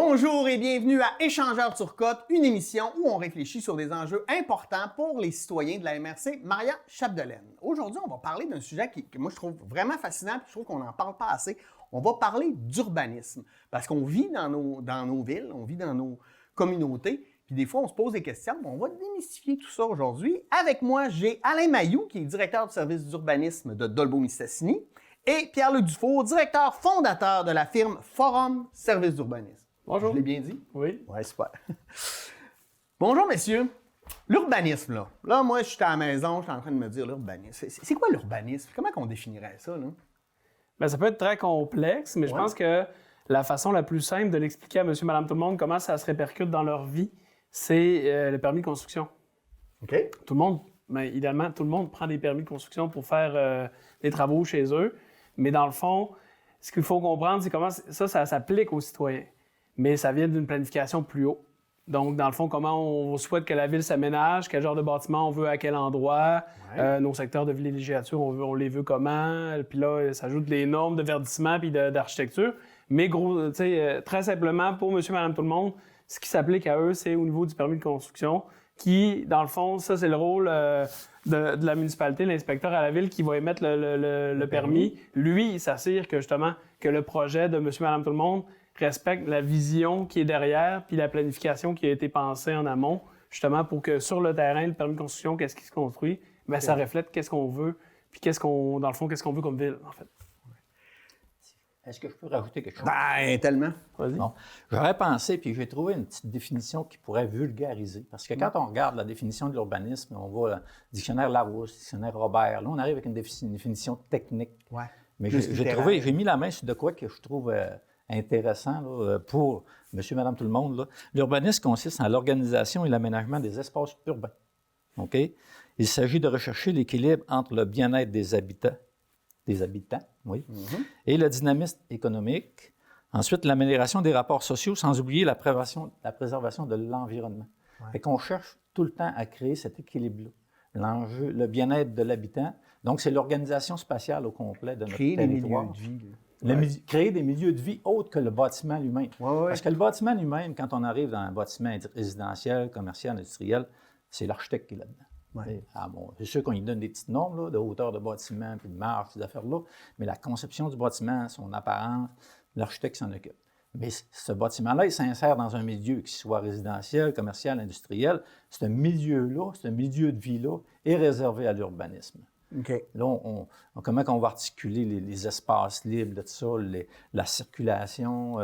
Bonjour et bienvenue à Échangeurs Turcotte, une émission où on réfléchit sur des enjeux importants pour les citoyens de la MRC. Maria Chapdelaine. Aujourd'hui, on va parler d'un sujet que moi je trouve vraiment fascinant, puis je trouve qu'on n'en parle pas assez. On va parler d'urbanisme, parce qu'on vit dans nos villes, on vit dans nos communautés, puis des fois on se pose des questions, on va démystifier tout ça aujourd'hui. Avec moi, j'ai Alain Mailloux, qui est directeur du service d'urbanisme de Dolbeau-Mistassini, et Pierre-Luc Dufour, directeur fondateur de la firme Forum Services d'urbanisme. Bonjour. Je l'ai bien dit? Oui. Oui, super. Bonjour, messieurs. L'urbanisme, là. Là, moi, je suis à la maison, je suis en train de me dire l'urbanisme. C'est quoi l'urbanisme? Comment on définirait ça, là? Bien, ça peut être très complexe, mais je pense que la façon la plus simple de l'expliquer à monsieur, madame, tout le monde, comment ça se répercute dans leur vie, c'est le permis de construction. OK. Tout le monde, idéalement, tout le monde prend des permis de construction pour faire des travaux chez eux. Mais dans le fond, ce qu'il faut comprendre, c'est comment ça s'applique aux citoyens. Mais ça vient d'une planification plus haut. Donc, dans le fond, comment on souhaite que la ville s'aménage, quel genre de bâtiment on veut à quel endroit, nos secteurs de villégiature, on les veut comment, puis là, ça ajoute les normes de verdissement puis d'architecture. Mais gros, très simplement, pour monsieur, madame, tout le monde, ce qui s'applique à eux, c'est au niveau du permis de construction, qui, dans le fond, ça, c'est le rôle de la municipalité, l'inspecteur à la ville qui va émettre le permis. Lui, il s'assure que, justement, que le projet de monsieur, madame, tout le monde respecte la vision qui est derrière puis la planification qui a été pensée en amont, justement pour que sur le terrain, le permis de construction, qu'est-ce qui se construit, bien, ça reflète qu'est-ce qu'on veut puis dans le fond, qu'est-ce qu'on veut comme ville, en fait. Est-ce que je peux rajouter quelque chose? Ben, tellement. Vas-y. Bon. J'aurais pensé, puis j'ai trouvé une petite définition qui pourrait vulgariser. Parce que quand on regarde la définition de l'urbanisme, on voit le dictionnaire Larousse, le dictionnaire Robert. Là, on arrive avec une définition technique. Ouais. Mais j'ai mis la main sur de quoi que je trouve intéressant là, pour monsieur, madame, tout le monde. Là. L'urbanisme consiste en l'organisation et l'aménagement des espaces urbains. OK? Il s'agit de rechercher l'équilibre entre le bien-être des habitants, oui, et le dynamisme économique. Ensuite, l'amélioration des rapports sociaux, sans oublier la préservation de l'environnement. Ouais. Fait qu'on cherche tout le temps à créer cet équilibre-là. L'enjeu, le bien-être de l'habitant. Donc, c'est l'organisation spatiale au complet de notre territoire. Créer des milieux de vie autres que le bâtiment lui-même. Parce que le bâtiment lui-même, quand on arrive dans un bâtiment résidentiel, commercial, industriel, c'est l'architecte qui est là-dedans. Ouais. C'est sûr qu'on lui donne des petites normes là, de hauteur de bâtiment, puis de marge, ces affaires-là, mais la conception du bâtiment, son apparence, l'architecte s'en occupe. Mais ce bâtiment-là, il s'insère dans un milieu qui soit résidentiel, commercial, industriel. Ce milieu-là, ce milieu de vie-là est réservé à l'urbanisme. Okay. Là, comment on va articuler les espaces libres de tout ça, la circulation,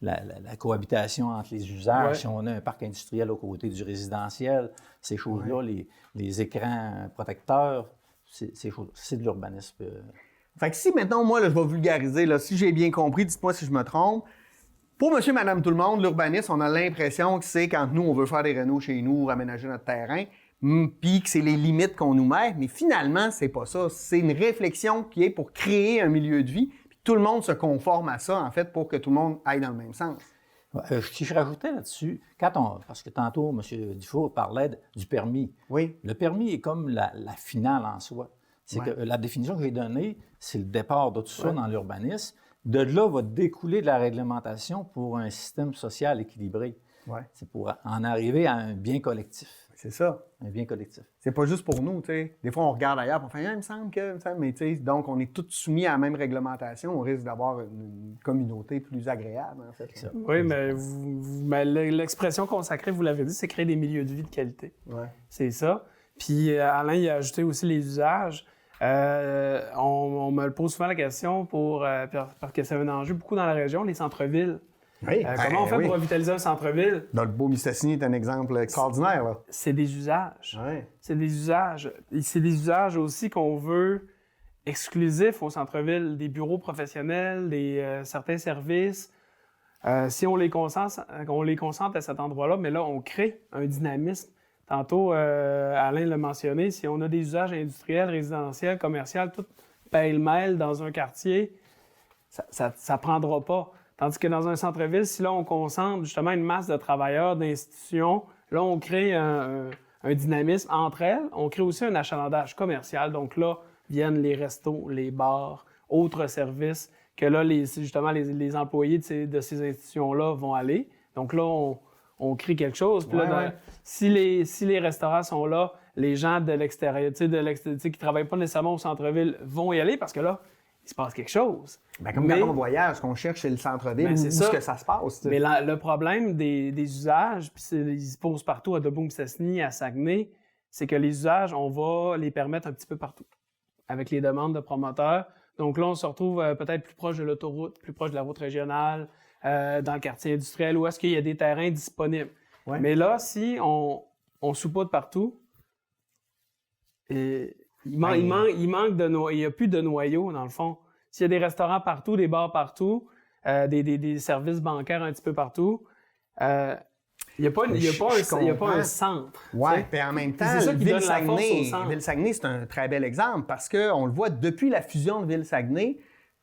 la cohabitation entre les usages, si on a un parc industriel aux côtés du résidentiel, ces choses-là, les écrans protecteurs, ces choses, c'est de l'urbanisme. Fait que si maintenant, moi, là, je vais vulgariser, là, si j'ai bien compris, dites-moi si je me trompe, pour monsieur, madame, tout le monde, l'urbanisme, on a l'impression que c'est quand nous, on veut faire des rénaux chez nous, aménager notre terrain, puis que c'est les limites qu'on nous met, mais finalement, c'est pas ça. C'est une réflexion qui est pour créer un milieu de vie, puis tout le monde se conforme à ça, en fait, pour que tout le monde aille dans le même sens. Si je rajoutais là-dessus, parce que tantôt, M. Dufour parlait du permis. Oui. Le permis est comme la finale en soi. C'est que la définition que j'ai donnée, c'est le départ de tout ça dans l'urbanisme. De là va découler de la réglementation pour un système social équilibré. Ouais. C'est pour en arriver à un bien collectif. C'est ça. Un bien collectif. C'est pas juste pour nous, tu sais. Des fois, on regarde ailleurs et on fait « il me semble que... » Mais tu sais, donc, on est tous soumis à la même réglementation. On risque d'avoir une communauté plus agréable, en fait. Ça. Oui, mais l'expression consacrée, vous l'avez dit, c'est créer des milieux de vie de qualité. Ouais. C'est ça. Puis Alain, il a ajouté aussi les usages. On me pose souvent la question parce que c'est un enjeu beaucoup dans la région, les centres-villes. Oui. Comment on fait pour revitaliser un centre-ville? Dolbeau-Mistassini est un exemple extraordinaire. Là. C'est des usages. Oui. C'est des usages. Et c'est des usages aussi qu'on veut exclusifs au centre-ville, des bureaux professionnels, certains services. Si on les concentre à cet endroit-là, mais là, on crée un dynamisme. Tantôt, Alain l'a mentionné, si on a des usages industriels, résidentiels, commerciaux, tout pêle-mêle dans un quartier, ça prendra pas. Tandis que dans un centre-ville, si là, on concentre justement une masse de travailleurs, d'institutions, là, on crée un dynamisme entre elles. On crée aussi un achalandage commercial. Donc là, viennent les restos, les bars, autres services que là, justement, les employés de ces institutions-là vont aller. Donc là, on crée quelque chose. Puis là, Ouais. si les restaurants sont là, les gens de l'extérieur, qui ne travaillent pas nécessairement au centre-ville, vont y aller parce que là, il se passe quelque chose. Ben, comme quand on voyage, qu'on cherche c'est le centre-ville, Ben, où c'est est-ce que ça se passe. Mais le problème des usages, puis ils se posent partout à Debout-Mistassini, à Saguenay, c'est que les usages, on va les permettre un petit peu partout, avec les demandes de promoteurs. Donc là, on se retrouve peut-être plus proche de l'autoroute, plus proche de la route régionale, dans le quartier industriel, où est-ce qu'il y a des terrains disponibles. Ouais. Mais là, si on saupoudre partout, il manque il n'y a plus de noyau, dans le fond. S'il y a des restaurants partout, des bars partout, des services bancaires un petit peu partout, il n'y a pas un centre. Oui, puis en même temps, c'est ça qui donne la force au centre. Ville-Saguenay, c'est un très bel exemple parce qu'on le voit depuis la fusion de Ville-Saguenay,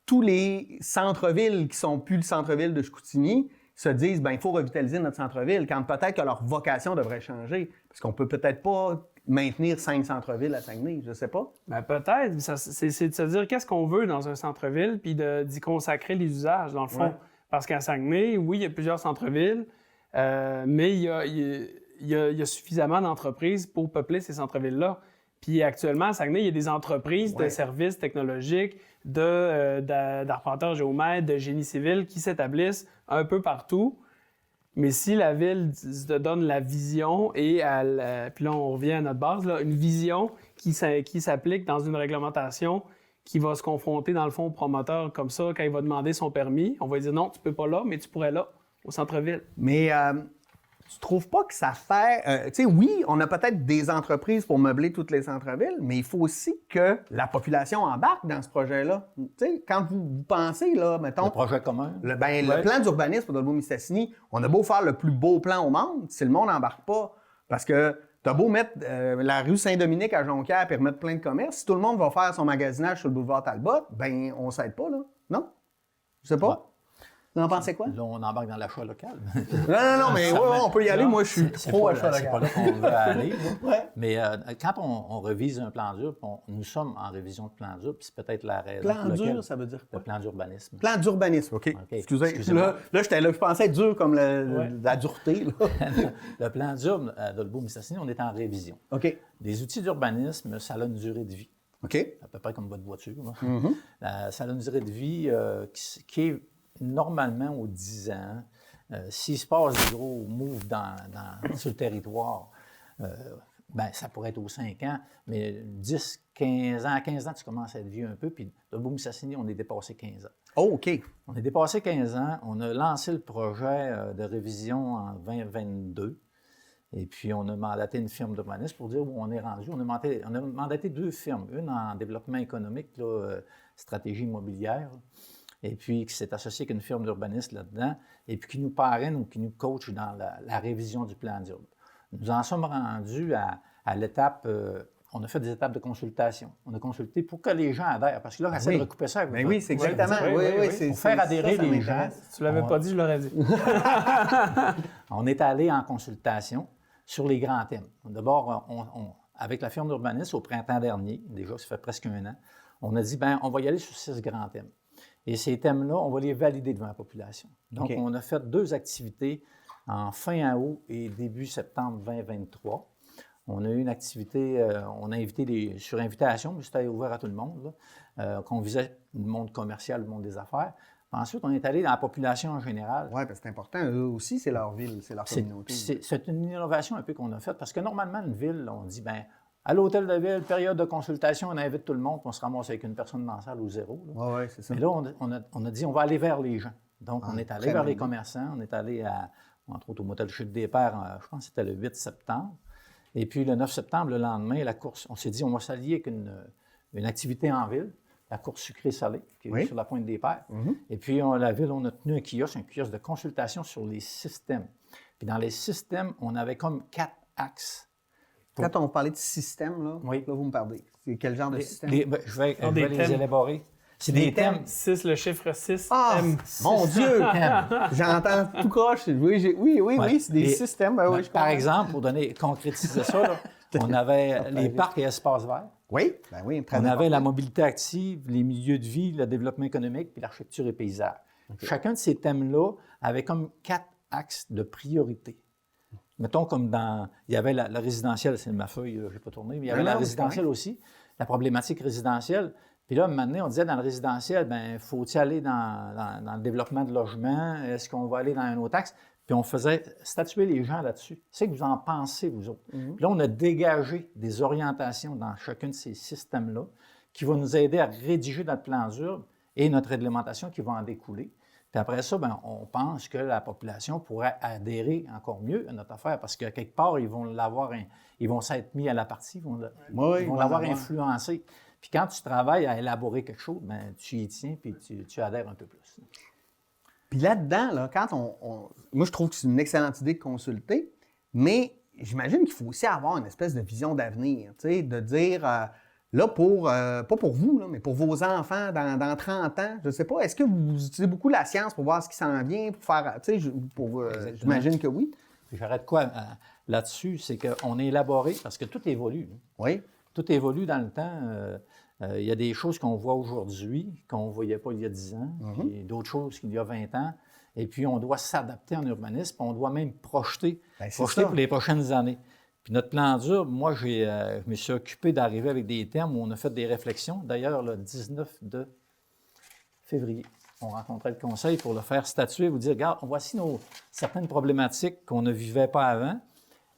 tous les centres-villes qui sont plus le centre-ville de Chicoutimi se disent il faut revitaliser notre centre-ville, quand peut-être que leur vocation devrait changer. Parce qu'on peut peut-être pas maintenir 5 centres-villes à Saguenay, je sais pas. Ben peut-être. C'est de se dire qu'est-ce qu'on veut dans un centre-ville, puis d'y consacrer les usages, dans le fond. Ouais. Parce qu'à Saguenay, oui, il y a plusieurs centres-villes, mais il y a suffisamment d'entreprises pour peupler ces centres-villes-là. Puis actuellement, à Saguenay, il y a des entreprises de services technologiques, d'arpenteurs géomètres, de génie civil qui s'établissent un peu partout. Mais si la ville se donne la vision puis là, on revient à notre base, là, une vision qui s'applique dans une réglementation qui va se confronter, dans le fond, au promoteur comme ça, quand il va demander son permis, on va lui dire non, tu peux pas là, mais tu pourrais là, au centre-ville. Mais tu trouves pas que ça fait... tu sais, oui, on a peut-être des entreprises pour meubler toutes les centres-villes, mais il faut aussi que la population embarque dans ce projet-là. Tu sais, quand vous pensez, là, mettons... Le projet commun. Le plan d'urbanisme pour Debout-Mistassini, on a beau faire le plus beau plan au monde, si le monde n'embarque pas, parce que t'as beau mettre la rue Saint-Dominique à Jonquière et remettre plein de commerces, si tout le monde va faire son magasinage sur le boulevard Talbot, ben on s'aide pas, là. Non? Je sais pas. Ouais. Vous en pensez quoi? Là, on embarque dans l'achat local. Non, mais ouais, on peut y aller. Moi, je suis pro achat C'est pas local. là qu'on veut aller. Là. Ouais. Mais quand on revise un plan dur, nous sommes en révision de plan dur, puis c'est peut-être la raison. Plan pour laquelle- dur, ça veut dire quoi? Le plan d'urbanisme. Plan d'urbanisme, OK. Excusez-moi. Là, j'étais là, je pensais être dur comme la dureté. Là. Le plan dur de Debout-Mistassini, on est en révision. OK. Les outils d'urbanisme, ça a une durée de vie, OK. à peu près comme votre voiture. Là. Ça a une durée de vie qui est normalement aux 10 ans. S'il se passe des gros moves sur le territoire, ça pourrait être aux 5 ans, mais 10, 15 ans, à 15 ans, tu commences à être vieux un peu, puis Debout-Mistassini, on est dépassé 15 ans. Oh, OK. On est dépassé 15 ans, on a lancé le projet de révision en 2022, et puis on a mandaté une firme d'urbanisme pour dire où on est rendu. On a mandaté 2 firmes, une en développement économique, là, stratégie immobilière, et puis qui s'est associée avec une firme d'urbanistes là-dedans, et puis qui nous parraine ou qui nous coach dans la révision du plan d'urbanisme. Nous en sommes rendus à l'étape, on a fait des étapes de consultation. On a consulté pour que les gens adhèrent, parce que là, on essaie de recouper ça avec Ben oui, c'est exactement. Oui, pour faire adhérer les gens. Si tu l'avais pas dit, je l'aurais dit. On est allé en consultation sur les grands thèmes. D'abord, avec la firme d'urbanistes, au printemps dernier, déjà, ça fait presque 1 an, on a dit, on va y aller sur 6 grands thèmes. Et ces thèmes-là, on va les valider devant la population. Donc, on a fait 2 activités en fin août et début septembre 2023. On a eu une activité, on a invité sur invitation, mais c'était ouvert à tout le monde, qu'on visait le monde commercial, le monde des affaires. Ensuite, on est allé dans la population en général. Oui, parce que c'est important. Eux aussi, c'est leur ville, c'est leur communauté. C'est une innovation un peu qu'on a faite, parce que normalement, une ville, on dit, à l'hôtel de ville, période de consultation, on invite tout le monde, puis on se ramasse avec une personne dans la salle ou 0. Oui, c'est ça. Mais là, on a dit, on va aller vers les gens. Donc, on est allé vers les commerçants, on est allé, entre autres, au motel Chute des Pères, je pense que c'était le 8 septembre. Et puis, le 9 septembre, le lendemain, la course, on s'est dit, on va s'allier avec une activité en ville, la course sucrée-salée, qui est sur la pointe des Pères. Et puis, la ville, on a tenu un kiosque de consultation sur les systèmes. Puis, dans les systèmes, on avait comme 4 axes. Quand on parlait de système, là, là vous me parlez. C'est quel genre de système? Je vais les élaborer. C'est des thèmes. 6, le chiffre 6. Ah, mon Dieu! J'entends tout croche. Oui, c'est des systèmes. Par exemple, pour concrétiser ça, là, on avait les parcs et espaces verts. Oui, on avait la mobilité active, les milieux de vie, le développement économique, puis l'architecture et paysage. Chacun de ces thèmes-là avait comme 4 axes de priorité. Mettons comme il y avait la résidentielle, c'est ma feuille, je n'ai pas tourné, mais il y avait la résidentielle aussi, la problématique résidentielle. Puis là, un moment donné, on disait dans le résidentiel, bien, faut-il aller dans le développement de logement? Est-ce qu'on va aller dans un autre axe? Puis on faisait statuer les gens là-dessus. C'est que vous en pensez, vous autres. Puis là, on a dégagé des orientations dans chacun de ces systèmes-là qui vont nous aider à rédiger notre plan d'urbe et notre réglementation qui va en découler. Puis après ça, bien, on pense que la population pourrait adhérer encore mieux à notre affaire parce que quelque part, ils vont s'être mis à la partie, ils vont l'avoir influencé. Puis quand tu travailles à élaborer quelque chose, bien, tu y tiens puis tu adhères un peu plus. Puis là-dedans, là, quand moi, je trouve que c'est une excellente idée de consulter, mais j'imagine qu'il faut aussi avoir une espèce de vision d'avenir, tu sais, de dire, là, pas pour vous, là, mais pour vos enfants dans 30 ans, je ne sais pas, est-ce que vous utilisez beaucoup la science pour voir ce qui s'en vient, pour faire, tu sais, j'imagine que oui. Puis j'arrête quoi là-dessus, c'est qu'on est élaboré, parce que tout évolue. Oui. Tout évolue dans le temps. Il y a des choses qu'on voit aujourd'hui qu'on ne voyait pas il y a 10 ans, et d'autres choses qu'il y a 20 ans. Et puis, on doit s'adapter en urbanisme, on doit même projeter pour les prochaines années. Puis notre plan d'urbe, moi, je me suis occupé d'arriver avec des termes où on a fait des réflexions. D'ailleurs, le 19 de février, on rencontrait le conseil pour le faire statuer, vous dire, regarde, voici certaines problématiques qu'on ne vivait pas avant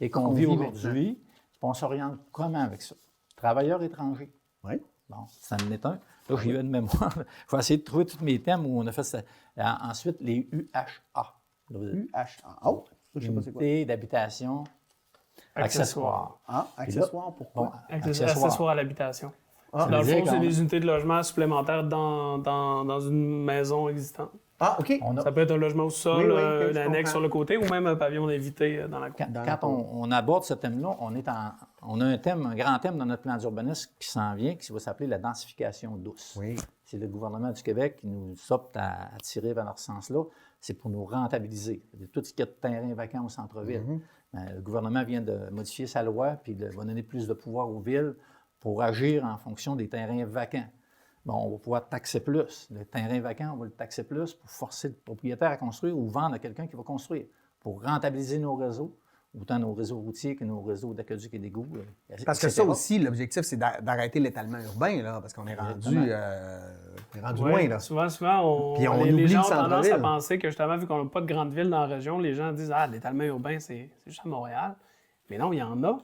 et qu'on vit aujourd'hui. On s'oriente comment avec ça? Travailleurs étrangers. Oui. Bon, ça en est un. Là, j'ai eu une mémoire. Je vais essayer de trouver tous mes thèmes où on a fait ça. Ensuite, les UHA. UHA. Oh, je ne sais pas c'est quoi. Unités d'habitation accessoires. Ah, accessoires, pourquoi? Bon, accessoires à l'habitation. Dans le fond, c'est des unités de logement supplémentaires dans une maison existante. Ah, OK. Ça peut être un logement au sol, une annexe sur le côté ou même un pavillon d'invité dans la cour. Quand on aborde ce thème-là, on a un grand thème dans notre plan d'urbanisme qui s'en vient, qui va s'appeler la densification douce. Oui. C'est le gouvernement du Québec qui nous opte à tirer vers ce sens-là. C'est pour nous rentabiliser. Tout ce qui est de terrain vacant au centre-ville. Le gouvernement vient de modifier sa loi puis va donner plus de pouvoir aux villes pour agir en fonction des terrains vacants. Bon, on va pouvoir taxer plus. Le terrain vacant, on va le taxer plus pour forcer le propriétaire à construire ou vendre à quelqu'un qui va construire, pour rentabiliser nos réseaux, autant nos réseaux routiers que nos réseaux d'aqueducs et d'égouts. Parce que ça aussi, l'objectif, c'est d'arrêter l'étalement urbain, là, parce qu'on est rendu loin. Là. Souvent, les gens ont tendance à penser que justement, vu qu'on n'a pas de grande ville dans la région, les gens disent « Ah, l'étalement urbain, c'est juste à Montréal. » Mais non, il y en a.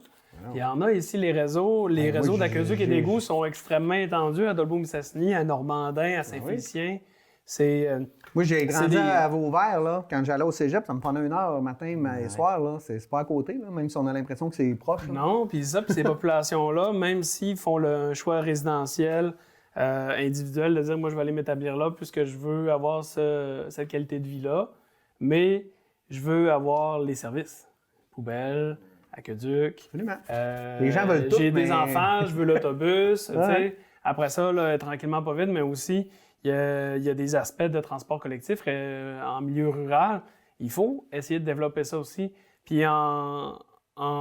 Il y en a ici, les réseaux d'aqueducs et d'égouts sont extrêmement étendus à Dolbeau-Mistassini, à Normandin, à Saint-Félicien. Moi, j'ai grandi à Vauvert, là. Quand j'allais au cégep, ça me prenait 1 heure matin et soir, là. C'est pas à côté, là, même si on a l'impression que c'est proche. Là. Non, puis ces populations-là, même s'ils font un choix résidentiel, individuel, de dire, moi, je vais aller m'établir là puisque je veux avoir cette qualité de vie-là, mais je veux avoir les services. Poubelle, aqueduc. Absolument. Les gens veulent tout, j'ai des enfants, je veux l'autobus. Après ça, là, tranquillement, pas vite, mais aussi, il y a des aspects de transport collectif en milieu rural. Il faut essayer de développer ça aussi. Puis en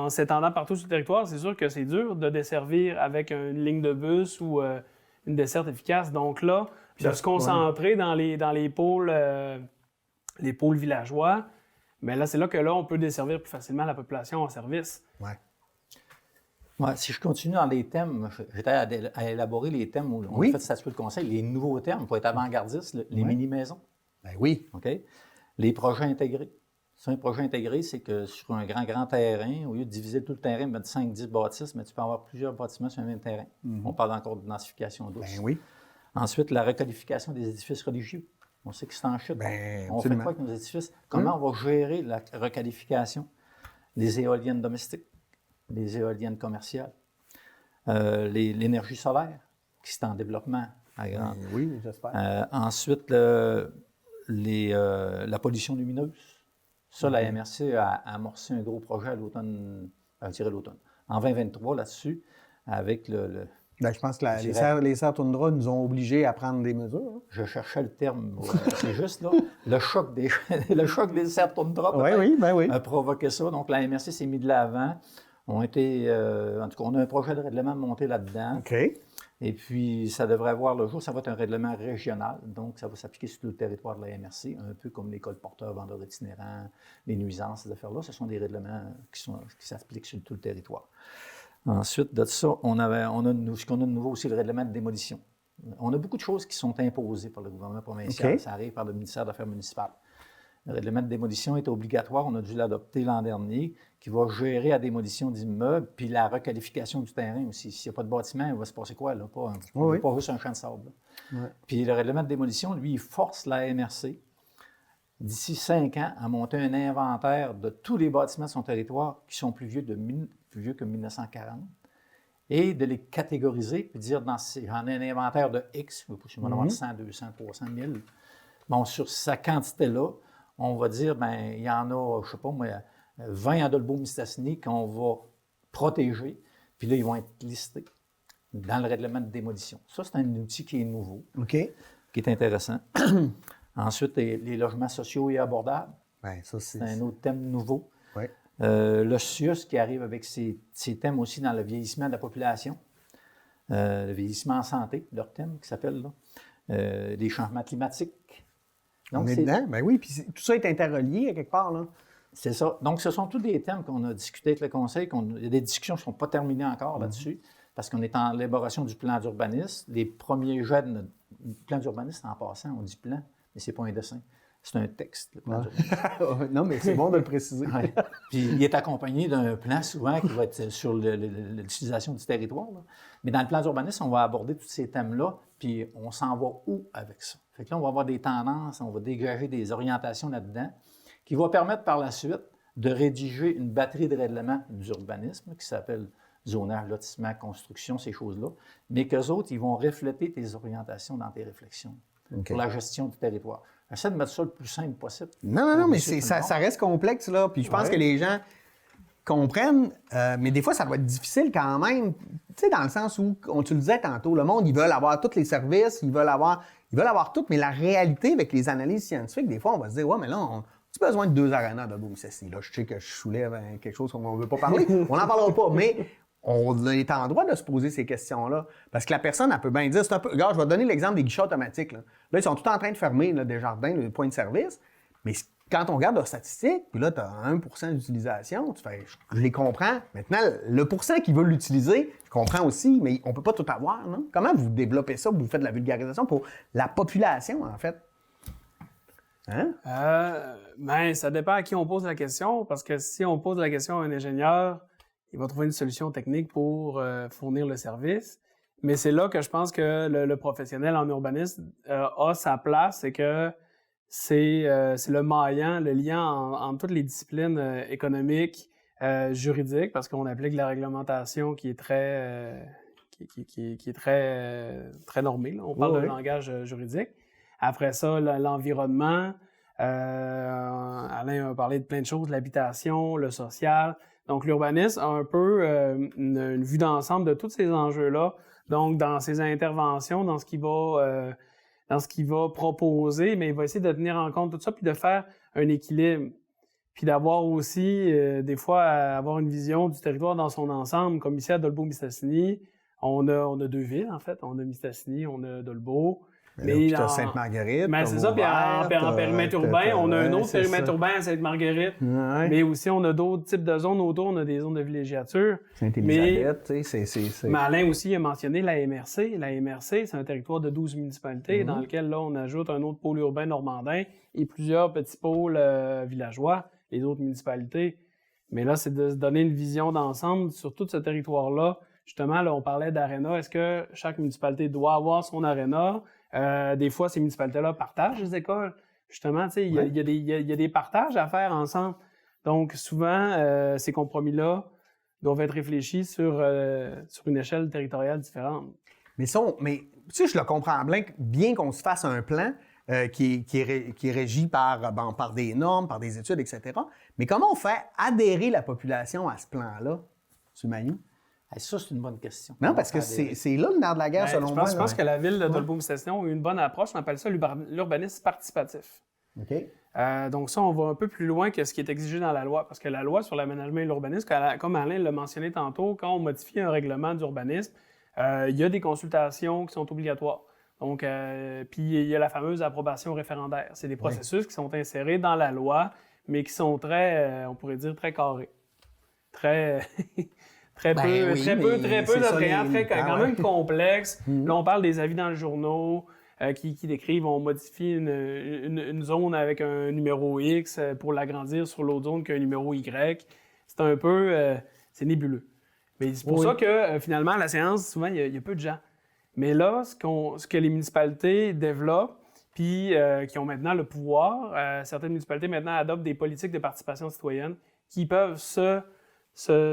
s'étendant partout sur le territoire, c'est sûr que c'est dur de desservir avec une ligne de bus ou une desserte efficace. Donc là, de se concentrer dans les pôles villageois, mais là, c'est là on peut desservir plus facilement la population en service. Oui. Ouais, si je continue dans les thèmes, j'étais à élaborer les thèmes où on a fait statuer le conseil, les nouveaux termes pour être avant-gardistes, les mini-maisons. Ben oui. OK? Les projets intégrés. Un projet intégré, c'est que sur un grand terrain, au lieu de diviser tout le terrain, mettre 5-10 bâtisses, mais tu peux avoir plusieurs bâtiments sur un même terrain. On parle encore de densification douce. Ben oui. Ensuite, la requalification des édifices religieux. On sait que c'est en chute. On fait quoi avec nos édifices? Comment on va gérer la requalification des éoliennes domestiques, des éoliennes commerciales, l'énergie solaire, qui est en développement à grande. Oui, j'espère. Ensuite, la pollution lumineuse. Ça, la MRC a amorcé un gros projet à l'automne, en 2023 là-dessus, avec je pense que les serres toundra nous ont obligés à prendre des mesures. Hein. Je cherchais le terme. C'est juste là, le choc des serres toundra a provoqué ça. Donc, la MRC s'est mis de l'avant. En tout cas, on a un projet de règlement monté là-dedans. OK. Et puis, ça devrait voir le jour. Ça va être un règlement régional. Donc, ça va s'appliquer sur tout le territoire de la MRC, un peu comme les colporteurs, vendeurs itinérants, les nuisances, ces affaires-là. Ce sont des règlements qui s'appliquent sur tout le territoire. Ensuite de ça, ce qu'on a de nouveau aussi, le règlement de démolition. On a beaucoup de choses qui sont imposées par le gouvernement provincial. Okay. Ça arrive par le ministère des Affaires municipales. Le règlement de démolition est obligatoire. On a dû l'adopter l'an dernier, qui va gérer la démolition d'immeubles puis la requalification du terrain aussi. S'il n'y a pas de bâtiment, il va se passer quoi, là? Pas juste un champ de sable. Ouais. Puis le règlement de démolition, lui, il force la MRC, d'ici 5 ans, à monter un inventaire de tous les bâtiments de son territoire qui sont plus vieux que 1940 et de les catégoriser, puis dire, j'en ai un inventaire de X, je vais en avoir 100, 200, 300 000. Bon, sur sa quantité-là, on va dire, bien, il y en a, je ne sais pas moi, 20 Adolbeau-Mistassini qu'on va protéger, puis là, ils vont être listés dans le règlement de démolition. Ça, c'est un outil qui est nouveau, qui est intéressant. Ensuite, les logements sociaux et abordables. Bien, ça, c'est un autre thème nouveau. Ouais. Le CIUS qui arrive avec ces thèmes aussi dans le vieillissement de la population, le vieillissement en santé, leur thème qui s'appelle, là, les changements climatiques. Donc, on est dedans? Ben oui, puis tout ça est interrelié à quelque part, là. C'est ça. Donc, ce sont tous des thèmes qu'on a discutés avec le Conseil. Il y a des discussions qui ne sont pas terminées encore là-dessus, parce qu'on est en élaboration du plan d'urbanisme. Les premiers jets de notre plan d'urbanisme, en passant, on dit plan, mais ce n'est pas un dessin. C'est un texte, le plan d'urbanisme. Non, mais c'est bon de le préciser. Ouais. Puis il est accompagné d'un plan souvent qui va être sur l'utilisation du territoire, là. Mais dans le plan d'urbanisme, on va aborder tous ces thèmes-là, puis on s'en va où avec ça? Fait que là, on va avoir des tendances, on va dégager des orientations là-dedans qui vont permettre par la suite de rédiger une batterie de règlements d'urbanisme qui s'appelle zonage, lotissement, construction, ces choses-là, mais qu'eux autres, ils vont refléter tes orientations dans tes réflexions pour la gestion du territoire. J'essaie de mettre ça le plus simple possible. Non, mais ça reste complexe, là. Puis je pense que les gens comprennent, mais des fois, ça va être difficile quand même. Tu sais, dans le sens où, tu le disais tantôt, le monde, ils veulent avoir tous les services, ils veulent avoir tout, mais la réalité avec les analyses scientifiques, des fois, on va se dire, ouais, mais là, on a besoin de 2 arénas de Boom-Cessy. Là, je sais que je soulève quelque chose qu'on ne veut pas parler. On n'en parlera pas, mais on est en droit de se poser ces questions-là. Parce que la personne, elle peut bien dire, c'est un peu. Regarde, je vais te donner l'exemple des guichets automatiques. Là, ils sont tout en train de fermer là, des jardins, des points de service. Mais quand on regarde leurs statistiques, puis là, tu as 1% d'utilisation, tu fais, je les comprends. Maintenant, le pourcent qui veut l'utiliser, je comprends aussi, mais on ne peut pas tout avoir, non? Comment vous développez ça, vous faites de la vulgarisation pour la population, en fait? Hein? Ben, ça dépend à qui on pose la question, parce que si on pose la question à un ingénieur, il va trouver une solution technique pour fournir le service. Mais c'est là que je pense que le professionnel en urbanisme a sa place, c'est que c'est le maillant, le lien entre toutes les disciplines économiques, juridiques, parce qu'on applique la réglementation qui est très très normée, là. On parle d'un langage juridique. Après ça, l'environnement. Alain a parlé de plein de choses, l'habitation, le social. Donc, l'urbanisme a un peu une vue d'ensemble de tous ces enjeux-là. Donc, dans ses interventions, dans ce qu'il va proposer, mais il va essayer de tenir en compte tout ça, puis de faire un équilibre. Puis d'avoir aussi, des fois, avoir une vision du territoire dans son ensemble. Comme ici à Dolbeau-Mistassini, on a 2 villes, en fait. On a Mistassini, on a Dolbeau. Mais tu as Sainte-Marguerite. Ben, c'est ça, puis en périmètre urbain, on a un autre périmètre urbain à Sainte-Marguerite. Ouais. Mais aussi, on a d'autres types de zones autour, on a des zones de villégiature. Sainte-Élisabeth, tu sais, c'est... Mais Alain aussi a mentionné la MRC. La MRC, c'est un territoire de 12 municipalités dans lequel, là, on ajoute un autre pôle urbain normandin et plusieurs petits pôles villageois, les autres municipalités. Mais là, c'est de se donner une vision d'ensemble sur tout ce territoire-là. Justement, là, on parlait d'aréna. Est-ce que chaque municipalité doit avoir son aréna? Des fois, ces municipalités-là partagent les écoles. Justement, tu sais, il y a des partages à faire ensemble. Donc, souvent, ces compromis-là doivent être réfléchis sur une échelle territoriale différente. Mais tu sais, je le comprends bien qu'on se fasse un plan qui est régi par des normes, par des études, etc. Mais comment on fait adhérer la population à ce plan-là, M. Mayou? Ça, c'est une bonne question. Non, parce que c'est là le nerf de la guerre, selon moi. Je pense que la ville de Dolbeau-Mistassini a eu une bonne approche. On appelle ça l'urbanisme participatif. OK. Donc ça, on va un peu plus loin que ce qui est exigé dans la loi. Parce que la loi sur l'aménagement et l'urbanisme, comme Alain l'a mentionné tantôt, quand on modifie un règlement d'urbanisme, Il y a des consultations qui sont obligatoires. Donc, puis il y a la fameuse approbation référendaire. C'est des processus qui sont insérés dans la loi, mais qui sont très, on pourrait dire, très carrés. Très, très peu d'attrayants, quand même complexes. Là, on parle des avis dans le journal qui décrivent, on modifie une zone avec un numéro X pour l'agrandir sur l'autre zone qu'un numéro Y. C'est un peu, c'est nébuleux. Mais c'est pour ça que, finalement, à la séance, souvent, il y a peu de gens. Mais là, ce que les municipalités développent, puis qui ont maintenant le pouvoir, certaines municipalités maintenant adoptent des politiques de participation citoyenne qui peuvent se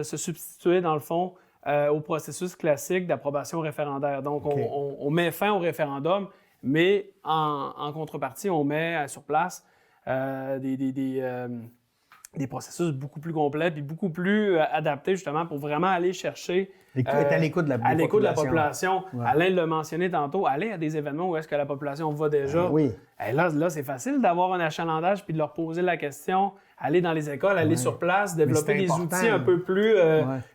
substituer, dans le fond, au processus classique d'approbation référendaire. Donc, on met fin au référendum, mais en contrepartie, on met sur place des processus beaucoup plus complets et beaucoup plus adaptés, justement, pour vraiment aller chercher... être à l'écoute de la population. Ouais. Alain l'a mentionné tantôt, aller à des événements où est-ce que la population va déjà. Oui. Et là, c'est facile d'avoir un achalandage puis de leur poser la question, aller dans les écoles, aller sur place, développer des outils un peu plus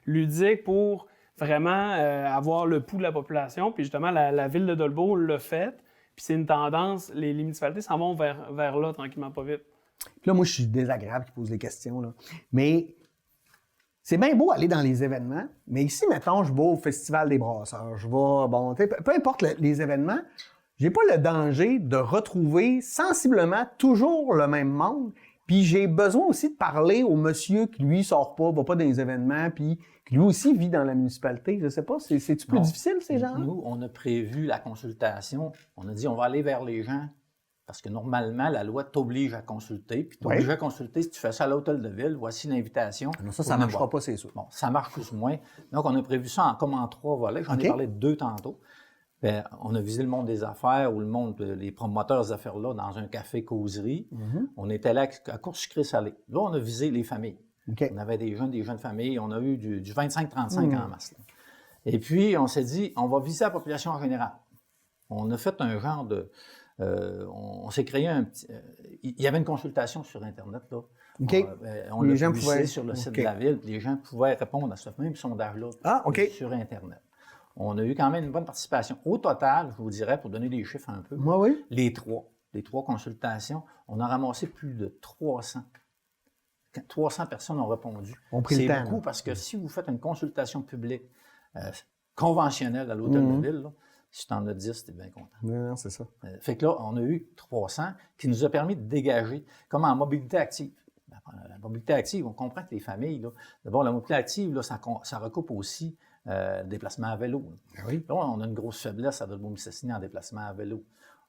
ludiques pour vraiment avoir le pouls de la population. Puis justement, la ville de Dolbeau l'a fait. Puis c'est une tendance, les municipalités s'en vont vers là, tranquillement, pas vite. Puis là, moi, je suis désagréable qui pose des questions, là. Mais c'est bien beau aller dans les événements, mais ici, mettons, je vais au Festival des Brasseurs, je vais, peu importe les événements, j'ai pas le danger de retrouver sensiblement toujours le même monde. Puis j'ai besoin aussi de parler au monsieur qui, lui, sort pas, va pas dans les événements, puis qui, lui aussi, vit dans la municipalité. Je sais pas, c'est-tu plus difficile, ces gens-là? Nous, on a prévu la consultation. On a dit, on va aller vers les gens. Parce que normalement, la loi t'oblige à consulter. Puis t'oblige à consulter, si tu fais ça à l'hôtel de ville, voici l'invitation. Non, ça ne marchera pas, c'est sûr. Bon, ça marche plus ou moins. Donc, on a prévu ça comme en 3 volets. J'en ai parlé de 2 tantôt. Bien, on a visé le monde des affaires ou le monde, les promoteurs des affaires-là dans un café causerie. On était là à Court-Sucré-Salé. Là, on a visé les familles. On avait des jeunes familles. On a eu du 25-35 en masse. Là. Et puis, on s'est dit, on va viser la population en général. On a fait un genre de... on s'est créé un petit... il y avait une consultation sur Internet, là. On l'a publié sur le site de la Ville. Les gens pouvaient répondre à ce même sondage-là sur Internet. On a eu quand même une bonne participation. Au total, je vous dirais, pour donner des chiffres un peu, les trois consultations, on a ramassé plus de 300. 300 personnes ont répondu. C'est beaucoup parce que si vous faites une consultation publique conventionnelle à l'hôtel de ville, là, si tu en as 10, tu es bien content. Non, c'est ça. Fait que là, on a eu 300 qui nous a permis de dégager, comme en mobilité active. La mobilité active, on comprend que les familles, là, d'abord, la mobilité active, là, ça recoupe aussi le déplacement à vélo. Là. Là, on a une grosse faiblesse à Dolbeau-Mistassini en déplacement à vélo.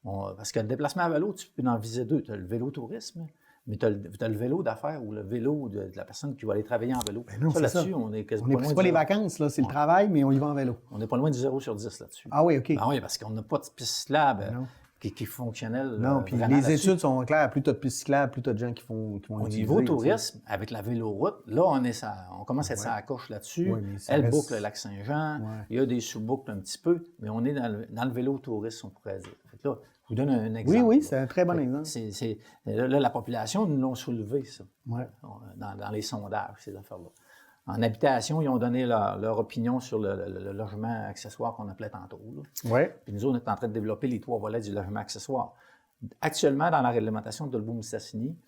Parce que le déplacement à vélo, tu peux en viser 2. Tu as le vélo-tourisme, mais tu as le vélo d'affaires ou le vélo de la personne qui va aller travailler en vélo. Non, ça, là-dessus, on est quasiment pas loin. C'est pas les vacances, là, c'est le travail, mais on y va en vélo. On n'est pas loin du 0 sur 10 là-dessus. Ah oui, OK. Ben oui, parce qu'on n'a pas de piste cyclable qui est fonctionnelle. Non, puis les études sont claires. Plus tu as de pistes cyclables, plus tu as de gens qui vont au niveau tourisme, avec la véloroute, là, on commence à être à la coche là-dessus. Elle boucle le lac Saint-Jean. Il y a des sous-boucles un petit peu, mais on est dans le vélo tourisme, on pourrait dire. Fait que là, je vous donne un exemple. Oui, c'est un très bon exemple. Là, la population nous l'a soulevé, ça, dans les sondages, ces affaires-là. En habitation, ils ont donné leur opinion sur le logement accessoire qu'on appelait tantôt. Puis nous, on est en train de développer les 3 volets du logement accessoire. Actuellement, dans la réglementation de Dolbeau-Mistassini,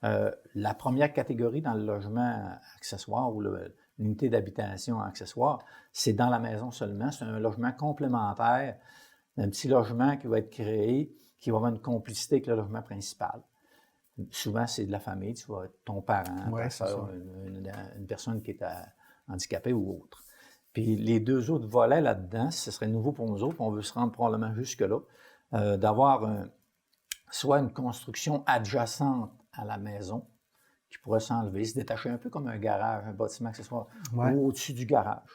la première catégorie dans le logement accessoire ou l'unité d'habitation accessoire, c'est dans la maison seulement. C'est un logement complémentaire, un petit logement qui va être créé, qui va avoir une complicité avec le logement principal. Souvent, c'est de la famille, tu vois, ton parent, ta soeur, une personne qui est handicapée ou autre. Puis les 2 autres volets là-dedans, ce serait nouveau pour nous autres, on veut se rendre probablement jusque-là, d'avoir soit une construction adjacente à la maison qui pourrait s'enlever, se détacher un peu comme un garage, un bâtiment accessoire, ou au-dessus du garage.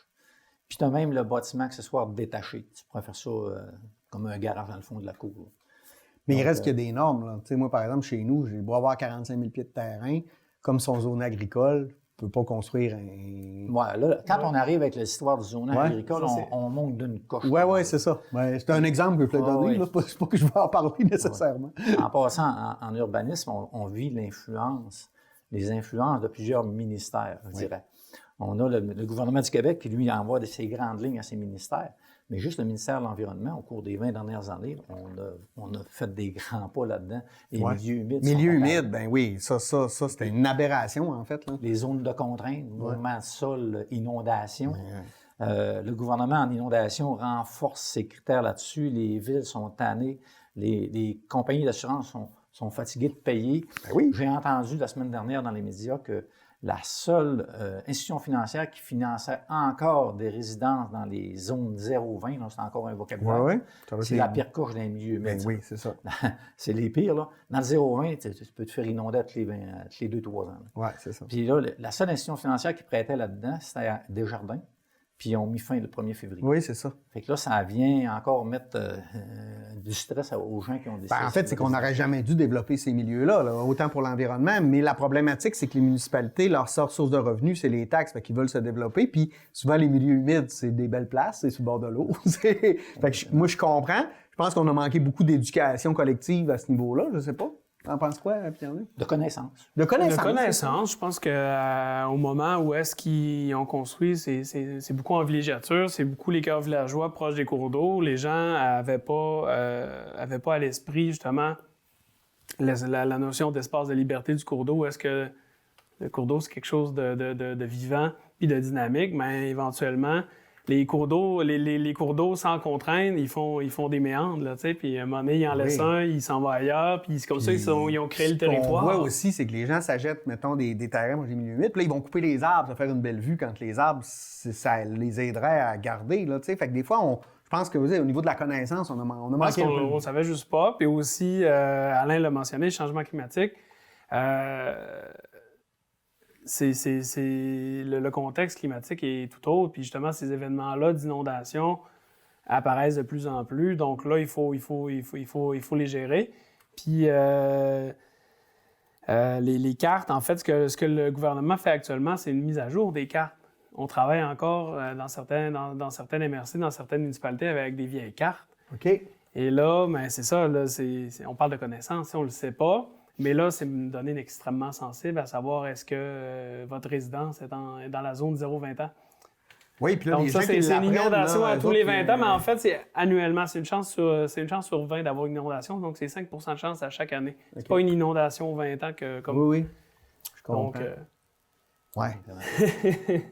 Puis tu as même le bâtiment accessoire détaché. Tu pourrais faire ça comme un garage dans le fond de la cour. Là. Mais il reste qu'il y a des normes. Là. Tu sais, moi, par exemple, chez nous, j'ai beau avoir 45 000 pieds de terrain, comme son zone agricole, je ne peux pas construire un... Là, quand on arrive avec l'histoire du zone agricole, on monte d'une coche. Oui, c'est ça. C'est un exemple que je peux te donner. C'est pas que je vais en parler nécessairement. En passant, en urbanisme, on vit les influences de plusieurs ministères, je dirais. On a le gouvernement du Québec qui, lui, envoie ses grandes lignes à ses ministères. Mais juste le ministère de l'Environnement, au cours des 20 dernières années, on a fait des grands pas là-dedans. Les milieux humides. Milieux humides, ben oui, ça c'était une aberration, en fait. Là. Les zones de contrainte, mouvement de sol, inondation. Le gouvernement en inondation renforce ses critères là-dessus. Les villes sont tannées. Les compagnies d'assurance sont fatiguées de payer. Ben oui. J'ai entendu la semaine dernière dans les médias que la seule institution financière qui finançait encore des résidences dans les zones 0-20, là, c'est encore un vocabulaire, c'est la pire couche d'un milieu humain. Ben oui, c'est ça. C'est les pires. Là. Dans le 0-20, tu peux te faire inonder tous les 2-3 ans. Oui, c'est ça. Puis là, la seule institution financière qui prêtait là-dedans, c'était Desjardins. Puis ils ont mis fin le 1er février. Oui, c'est ça. Fait que là, ça vient encore mettre du stress aux gens qui ont décidé. En fait, c'est qu'on n'aurait jamais dû développer ces milieux-là, là, autant pour l'environnement, mais la problématique, c'est que les municipalités, leur source de revenus, c'est les taxes, fait qu'ils veulent se développer, puis souvent, les milieux humides, c'est des belles places, c'est sur le bord de l'eau. Fait que moi, je comprends. Je pense qu'on a manqué beaucoup d'éducation collective à ce niveau-là, je sais pas. T'en penses quoi, Pierre-Luc? De connaissance. De connaissance. De connaissance. Je pense qu'au moment où est-ce qu'ils ont construit, c'est beaucoup en villégiature, c'est beaucoup les cœurs villageois proches des cours d'eau. Les gens avaient pas à l'esprit, justement, la notion d'espace de liberté du cours d'eau. Est-ce que le cours d'eau, c'est quelque chose de vivant puis de dynamique? Mais éventuellement, les cours d'eau, les cours d'eau sans contrainte, ils font des méandres, là, tu sais, puis à un moment donné, ils en laissent un, ils s'en vont ailleurs, puis c'est comme ça qu'ils ont créé le territoire. Ce qu'on voit aussi, c'est que les gens s'achètent, mettons, des terrains dans les milieux humides, puis là, ils vont couper les arbres, ça va faire une belle vue quand les arbres, ça les aiderait à garder, là, tu sais. Fait que des fois, je pense que, vous savez, au niveau de la connaissance, on a manqué un peu. On savait juste pas, puis aussi, Alain l'a mentionné, le changement climatique. Le contexte climatique est tout autre, puis justement, ces événements-là d'inondation apparaissent de plus en plus. Donc là, il faut les gérer. Puis les cartes, en fait, ce que le gouvernement fait actuellement, c'est une mise à jour des cartes. On travaille encore dans certaines MRC, dans certaines municipalités avec des vieilles cartes. OK. Et là, ben, c'est ça, là, on parle de connaissances, on ne le sait pas. Mais là, c'est une donnée extrêmement sensible à savoir est-ce que votre résidence est dans la zone 0-20 ans. Oui, puis là, donc les ça, gens c'est qui une inondation là, à tous les 20 ans, mais en fait, c'est annuellement. C'est une chance sur 20 d'avoir une inondation, donc c'est 5 % de chance à chaque année. Okay. C'est pas une inondation aux 20 ans comme... Oui, je comprends. Donc,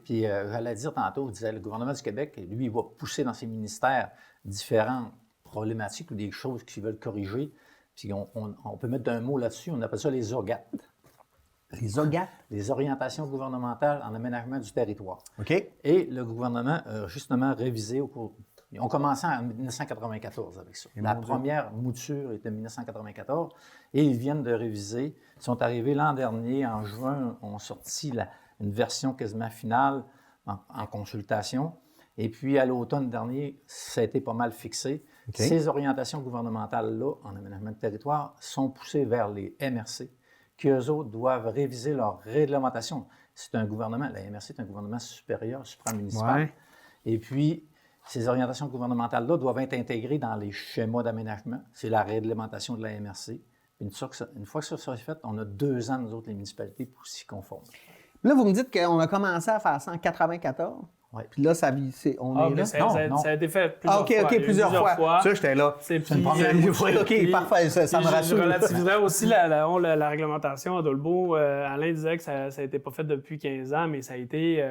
Puis, j'allais dire tantôt, je disais, le gouvernement du Québec, lui, il va pousser dans ses ministères différentes problématiques ou des choses qu'ils veulent corriger. Puis on peut mettre un mot là-dessus, on appelle ça les OGAT. Les OGAT? Les orientations gouvernementales en aménagement du territoire. OK. Et le gouvernement a justement révisé au cours... Ils ont commencé en 1994 avec ça. La première mouture était en 1994 et ils viennent de réviser. Ils sont arrivés l'an dernier, en juin, ont sorti une version quasiment finale en consultation. Et puis à l'automne dernier, ça a été pas mal fixé. Okay. Ces orientations gouvernementales-là, en aménagement de territoire, sont poussées vers les MRC, qui, eux autres, doivent réviser leur réglementation. C'est un gouvernement, la MRC est un gouvernement supérieur, supramunicipal. Ouais. Et puis, ces orientations gouvernementales-là doivent être intégrées dans les schémas d'aménagement. C'est la réglementation de la MRC. Une fois que ça sera fait, on a 2 ans, nous autres, les municipalités, pour s'y conformer. Là, vous me dites qu'on a commencé à faire ça en 1994. Ouais. Puis là, ça a été fait plusieurs fois. OK, plusieurs fois. Ça, j'étais là. C'est une première fois. OK, parfait, ça me rassure. Je relativiserais aussi la réglementation à Dolbeau. Alain disait que ça n'a été pas fait depuis 15 ans, mais ça a été...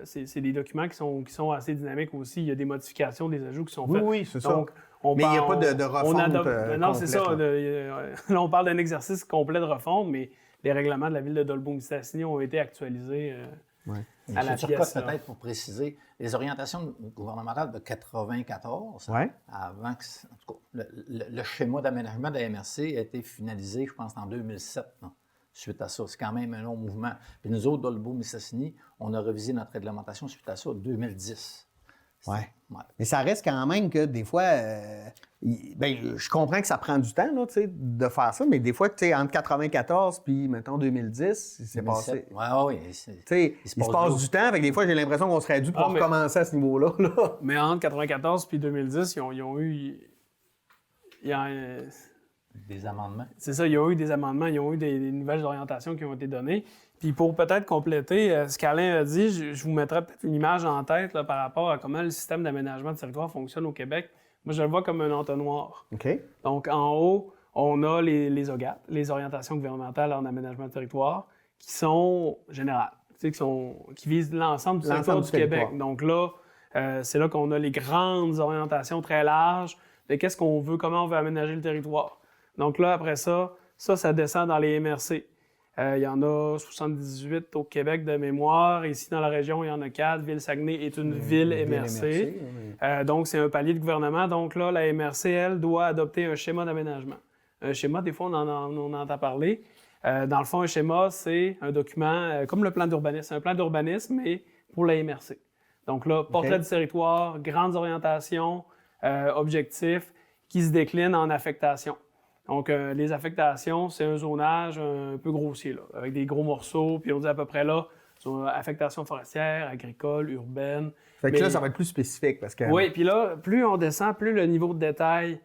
c'est des documents qui sont assez dynamiques aussi. Il y a des modifications, des ajouts qui sont faits. Oui, c'est ça. Mais il n'y a pas de refonte non, c'est ça. Là, on parle d'un exercice complet de refonte, mais les règlements de la ville de Dolbeau-Mistassini ont été actualisés... À la pièce, peut-être pour préciser, les orientations gouvernementales de 1994, avant que, en tout cas, le schéma d'aménagement de la MRC a été finalisé, je pense, en 2007, suite à ça. C'est quand même un long mouvement. Puis nous autres, Dolbeau-Mistassini, on a révisé notre réglementation suite à ça en 2010. Oui. Ouais. Mais ça reste quand même que des fois, je comprends que ça prend du temps là, de faire ça, mais des fois, entre 1994 puis, mettons, 2010, c'est passé. Oui. Il se passe du temps, fait que des fois, j'ai l'impression qu'on serait dû pour recommencer à ce niveau-là. Là. Mais entre 1994 puis 2010, ils ont eu... Des amendements. C'est ça, il y a eu des amendements, il y a eu des nouvelles orientations qui ont été données. Puis pour peut-être compléter ce qu'Alain a dit, je vous mettrai peut-être une image en tête là, par rapport à comment le système d'aménagement de territoire fonctionne au Québec. Moi, je le vois comme un entonnoir. OK. Donc, en haut, on a les OGAT, les orientations gouvernementales en aménagement de territoire, qui sont générales, qui visent l'ensemble du territoire du Québec. Donc là, c'est là qu'on a les grandes orientations très larges de qu'est-ce qu'on veut, comment on veut aménager le territoire. Donc là, après ça descend dans les MRC. Il y en a 78 au Québec de mémoire. Ici, dans la région, il y en a 4. Ville-Saguenay est une ville MRC. Donc, c'est un palier de gouvernement. Donc là, la MRC, elle, doit adopter un schéma d'aménagement. Un schéma, des fois, on entend parler. Dans le fond, un schéma, c'est un document comme le plan d'urbanisme. C'est un plan d'urbanisme, mais pour la MRC. Donc là, portrait du territoire, grandes orientations, objectifs qui se déclinent en affectations. Donc, les affectations, c'est un zonage un peu grossier, là, avec des gros morceaux, puis on dit à peu près là, affectation forestière, agricole, urbaine. Fait que là, ça va être plus spécifique parce que... Oui, puis là, plus on descend, plus le niveau de détail,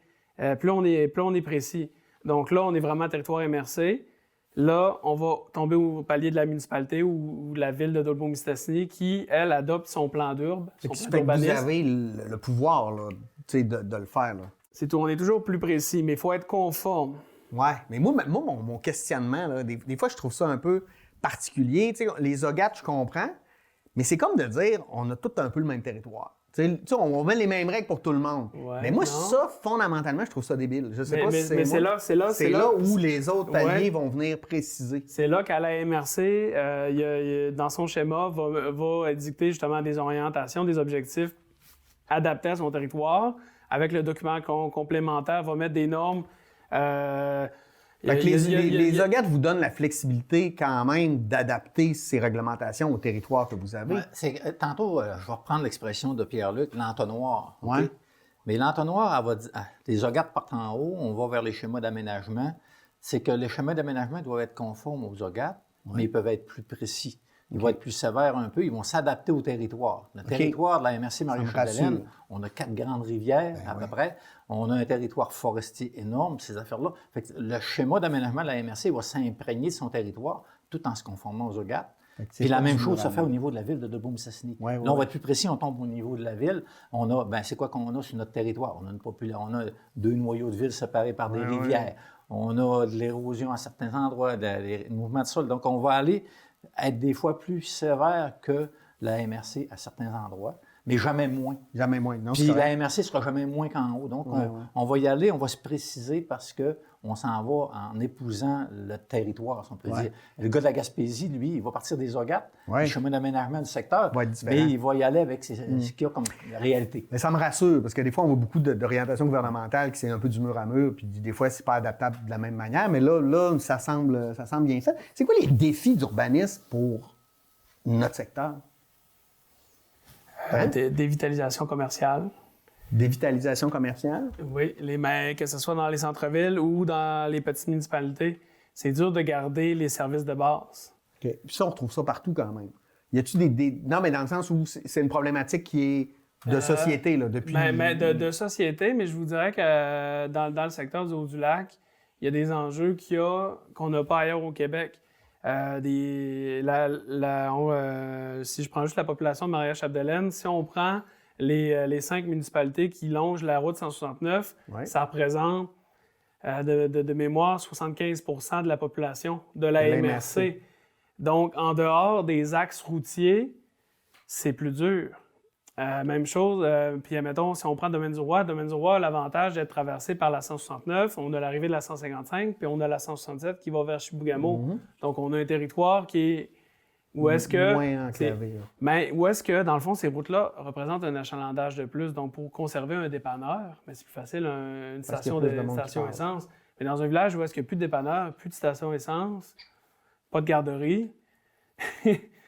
plus on est précis. Donc là, on est vraiment territoire MRC. Là, on va tomber au palier de la municipalité ou de la ville de Dolbeau-Mistassini qui, elle, adopte son plan d'urbe. Vous avez le pouvoir là, de le faire. Là. C'est tout. On est toujours plus précis, mais il faut être conforme. Oui, mais moi mon questionnement, là, des fois, je trouve ça un peu particulier. T'sais, les OGAT, je comprends, mais c'est comme de dire on a tout un peu le même territoire. T'sais, on met les mêmes règles pour tout le monde. Ouais, mais moi, non. ça, fondamentalement, je trouve ça débile. Je sais pas si c'est mais moi. C'est là où les autres paliers vont venir préciser. C'est là qu'à la MRC, dans son schéma, va dicter justement des orientations, des objectifs adaptés à son territoire. Avec le document complémentaire, va mettre des normes. Les OGAT vous donnent la flexibilité quand même d'adapter ces réglementations au territoire que vous avez. Ouais, tantôt, je vais reprendre l'expression de Pierre-Luc, l'entonnoir. Okay? Ouais. Mais l'entonnoir, elle va dire, les OGAT partent en haut, on va vers les schémas d'aménagement. C'est que les schémas d'aménagement doivent être conformes aux OGAT, mais ils peuvent être plus précis. Ils vont être plus sévères un peu, ils vont s'adapter au territoire. Le territoire de la MRC Maria-Chapdelaine, on a 4 grandes rivières à peu près. On a un territoire forestier énorme, ces affaires-là. Fait que le schéma d'aménagement de la MRC va s'imprégner de son territoire tout en se conformant aux OGAT. Puis la même chose se fait au niveau de la ville de Dolbeau-Mistassini. Là, on va être plus précis, on tombe au niveau de la ville. On a, c'est quoi qu'on a sur notre territoire? On a 2 noyaux de ville séparés par des rivières. On a de l'érosion à certains endroits, des mouvements de sol. Donc, on va aller être des fois plus sévère que la MRC à certains endroits, mais jamais moins. Jamais moins. Non, puis la MRC sera jamais moins qu'en haut. Donc, on va y aller, on va se préciser parce qu'on s'en va en épousant le territoire, si on peut dire. Le gars de la Gaspésie, lui, il va partir des OGAT, le chemin d'aménagement du secteur, mais il va y aller avec ce qu'il y a comme réalité. Mais ça me rassure, parce que des fois, on voit beaucoup d'orientations gouvernementales qui c'est un peu du mur à mur, puis des fois, c'est pas adaptable de la même manière, mais là ça semble bien fait. C'est quoi les défis d'urbanisme pour notre secteur? Dévitalisation commerciale. Dévitalisation commerciale? Oui, que ce soit dans les centres-villes ou dans les petites municipalités, c'est dur de garder les services de base. OK. Puis ça, on retrouve ça partout quand même. Y a-tu des... Non, mais dans le sens où c'est une problématique qui est de société, là, depuis... de société, mais je vous dirais que dans le secteur du Haut-du-Lac, il y a des enjeux qu'on n'a pas ailleurs au Québec. Si je prends juste la population de Maria-Chapdelaine, si on prend les 5 municipalités qui longent la route 169, ça représente de mémoire 75 % de la population de la MRC. Donc, en dehors des axes routiers, c'est plus dur. Même chose, puis admettons, si on prend Domaine-du-Roi a l'avantage d'être traversé par la 169, on a l'arrivée de la 155, puis on a la 167 qui va vers Chibougamau. Donc, on a un territoire qui est... Où est-ce que... Moins enclavé. Mais où est-ce que, dans le fond, ces routes-là représentent un achalandage de plus. Donc, pour conserver un dépanneur, c'est plus facile, une station essence. Mais dans un village où est-ce qu'il n'y a plus de dépanneur, plus de station essence, pas de garderie...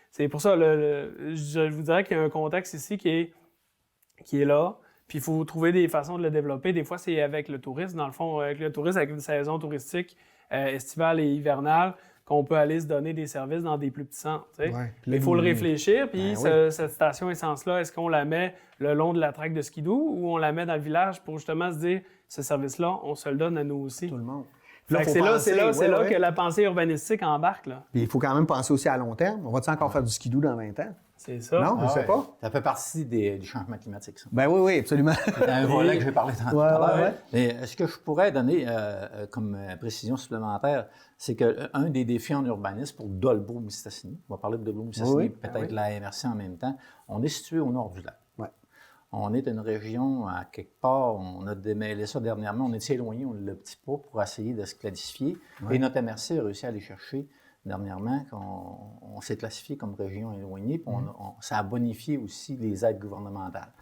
C'est pour ça, je vous dirais qu'il y a un contexte ici qui est là, puis il faut trouver des façons de le développer. Des fois, c'est avec le tourisme, dans le fond, avec une saison touristique estivale et hivernale. qu'on peut aller se donner des services dans des plus petits centres. Tu sais. Ouais. Mais il faut le réfléchir, puis Ben cette station essence-là, est-ce qu'on la met le long de la traque de skidoo ou on la met dans le village pour justement se dire, ce service-là, on se le donne à nous aussi. Tout le monde. Fait que c'est là que la pensée urbanistique embarque. Là. Puis il faut quand même penser aussi à long terme. On va-tu encore faire du skidoo dans 20 ans? C'est ça. Non, je sais pas. Ça fait partie du changement climatique, ça. Ben oui, absolument. C'est un volet que je vais parler tout à l'heure. Ouais. Mais ce que je pourrais donner comme précision supplémentaire, c'est qu'un des défis en urbanisme pour Dolbeau-Mistassini, on va parler de Dolbeau-Mistassini, peut-être de la MRC en même temps, on est situé au nord du lac. Ouais. On est une région, à quelque part, on a démêlé ça dernièrement, on est éloigné, on l'a petit peu pour essayer de se classifier. Et notre MRC a réussi à aller chercher dernièrement qu'on s'est classifié comme région éloignée, puis ça a bonifié aussi les aides gouvernementales.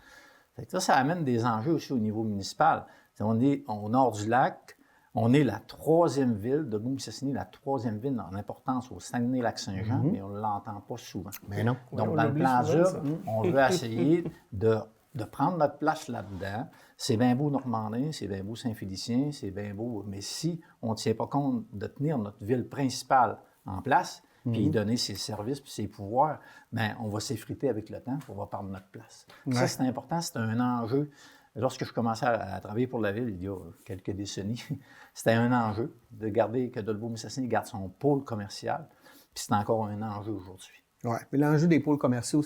Fait que ça amène des enjeux aussi au niveau municipal. On est au nord du lac, on est la troisième ville, de Dolbeau-Mistassini, la troisième ville en importance au Saguenay-Lac-Saint-Jean, mais on ne l'entend pas souvent. Mais non. Donc, dans le plan ZUB, on veut essayer de prendre notre place là-dedans. C'est bien beau Normandin, c'est bien beau Saint-Félicien, c'est bien beau, mais si on ne tient pas compte de tenir notre ville principale en place, puis y donner ses services puis ses pouvoirs, bien, on va s'effriter avec le temps, puis on va perdre notre place. Ouais. Ça, c'est important, c'est un enjeu. Lorsque je commençais à travailler pour la ville, il y a quelques décennies, c'était un enjeu de garder que Dolbeau-Mistassini garde son pôle commercial, puis c'est encore un enjeu aujourd'hui. Oui, mais l'enjeu des pôles commerciaux,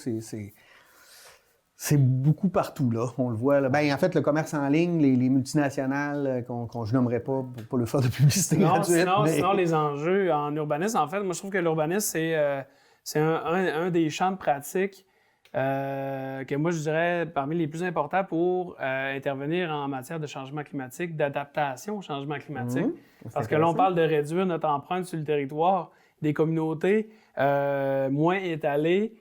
c'est beaucoup partout, là. On le voit, là. Ben, en fait, le commerce en ligne, les multinationales, je nommerai pas pour pas le faire de publicité gratuite. Sinon, les enjeux en urbanisme, en fait, moi, je trouve que l'urbanisme, c'est un des champs de pratique que moi, je dirais parmi les plus importants pour intervenir en matière de changement climatique, d'adaptation au changement climatique. Parce que là, on parle de réduire notre empreinte sur le territoire. Des communautés moins étalées